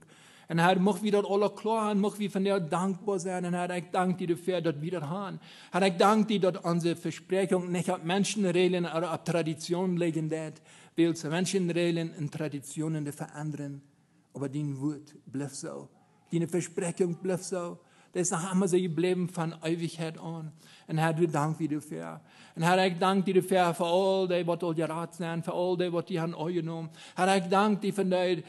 Und Herr, mag wir das alle klar haben, mag wir von dir dankbar sein. Und Herr, ich danke dir dafür, dass wir das haben. Herr, ich danke dir, dass unsere Versprechung nicht auf Menschenregeln oder auf Traditionen liegen wird, weil es Menschenregeln und Traditionen verändern. Aber dein Wort bleibt so. Deine Versprechung bleibt so. Das ist noch immer so geblieben von Ewigkeit an. Und Herr, du danke dir dafür. Und Herr, ich danke dir dafür für all die, was du gerat sind, für all die, was die haben angenommen. Herr, ich danke dir für die,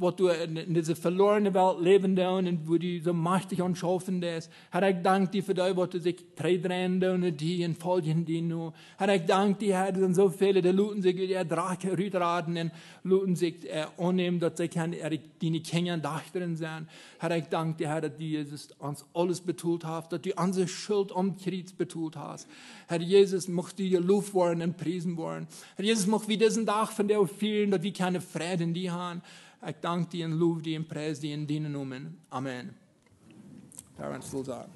was du in dieser verlorenen Welt leben und wo du so mächtig anschaffen ist. Herr, ich danke dir für die, was du sich drehen und die und folgen die nur. Herr, ich danke dir, Herr, da sind so viele, die luten sich die Drache rütraten und luten sich annehmen, dass sie deine Kinder drin sind. Herr, ich danke dir, Herr, dass du Jesus uns alles betont hast, dass du unsere Schuld am Kreuz betont hast. Herr Jesus, möchte dir gelobt worden und priesen worden. Herr Jesus, möchte wir diesen Tag von dir fühlen, dass wir keine Freude in dir haben. Ich danke dir und lobe dir und preise dir in deinen Namen. Amen. Daran soll sagen.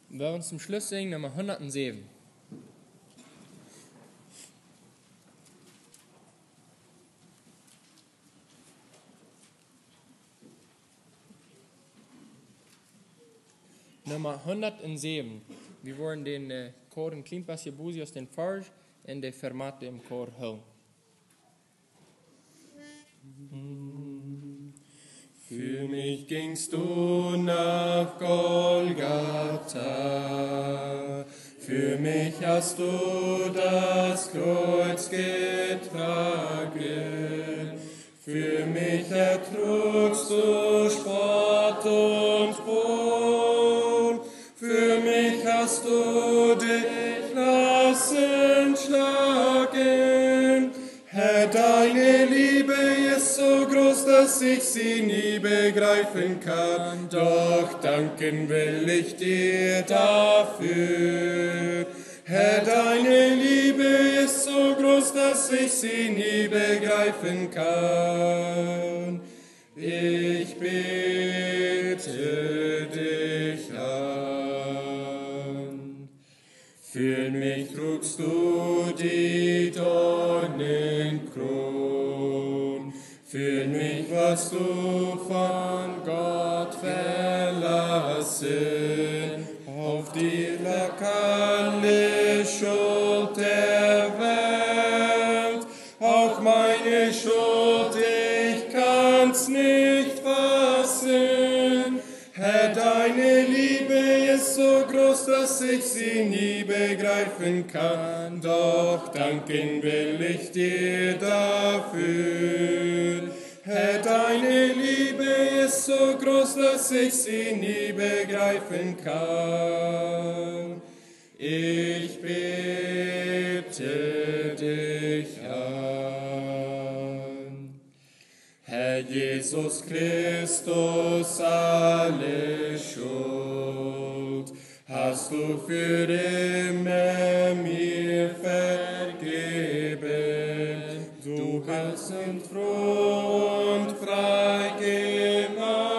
Wir uns zum Schluss singen Nummer 107. Nummer 107. Wir wollen den Chor in Klimpas Jebusi aus den Farge und die Fermate im Chor hören. Für mich gingst du nach Golgatha, für mich hast du das Kreuz getragen, für mich ertrugst du Spott und Hohn, für mich hast du dich lassen schlagen. Herr, deine Liebe ist so groß, dass ich sie nie begreifen kann. Doch danken will ich dir dafür. Herr, deine Liebe ist so groß, dass ich sie nie begreifen kann. Ich bete dich an. Für mich trugst du die Dornenkron. Für mich warst du von Gott verlassen. Auf dir lag alle Schuld der Welt. Auch meine Schuld, ich kann's nicht fassen. Herr, deine Liebe ist so groß, dass ich sie nie begreifen kann. Doch danken will ich dir dafür. Herr, deine Liebe ist so groß, dass ich sie nie begreifen kann. Ich bete dich an. Herr Jesus Christus, alle Schuld hast du für immer mir vergeben. Du hast uns froh und frei gemacht.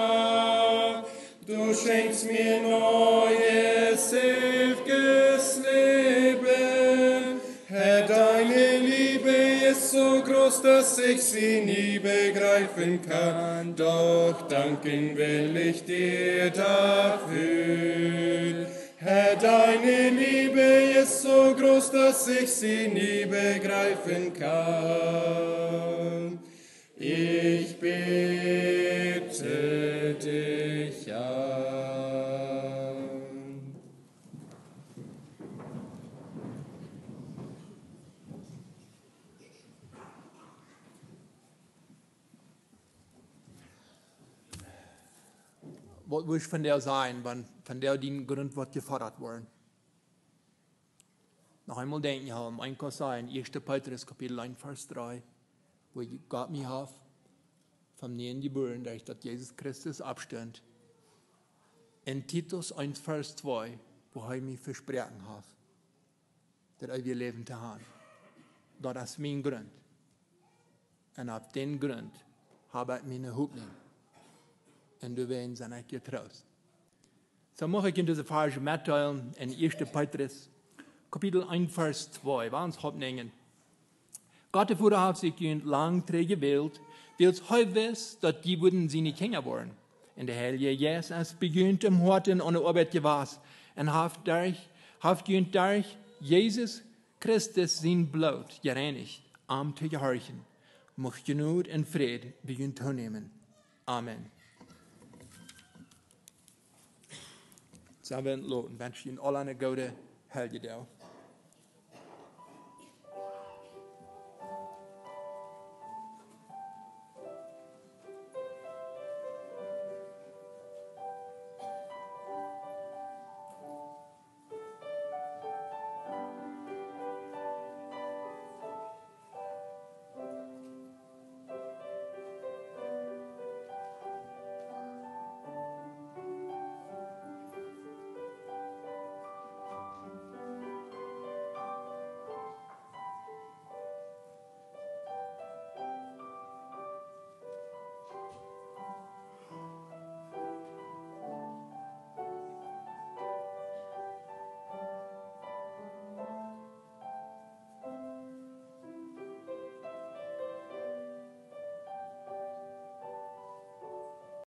Du schenkst mir neues, ewiges Leben. Herr, deine Liebe ist so groß, dass ich sie nie begreifen kann. Doch danken will ich dir dafür. Herr, deine Liebe ist so groß, dass ich sie nie begreifen kann. Ich bete dich an. Was will ich von der sein, wenn von der die Grund wird gefordert worden? Noch einmal denken haben, ein kann sein, 1. Petrus Kapitel 1, Vers 3, wo Gott mich hat, vom Nähen geboren, dass Jesus Christus abstand. In Titus 1, Vers 2, wo er mich versprochen hat, dass wir leben zu haben. Das ist mein Grund. Und auf den Grund habe ich meine Hoffnung. Und du wirst dann nicht getrost. So mache ich in diese Verse mitteilen in 1. Petrus, Kapitel 1, Vers 2, war uns Hoffnungen. Gott der Vater hat sich lang gewählt, weil es heute ist, dass die würden seine Kinder wollen. Und der Heilige Jesus beginnt im Horten und der Arbeit gewesen. Und hat durch Jesus Christus sein Blut gereinigt, zu gehorchen. Möcht Genut und Friede beginnt zu nehmen. Amen. Sammen loten, wens je allen een goede helgedag.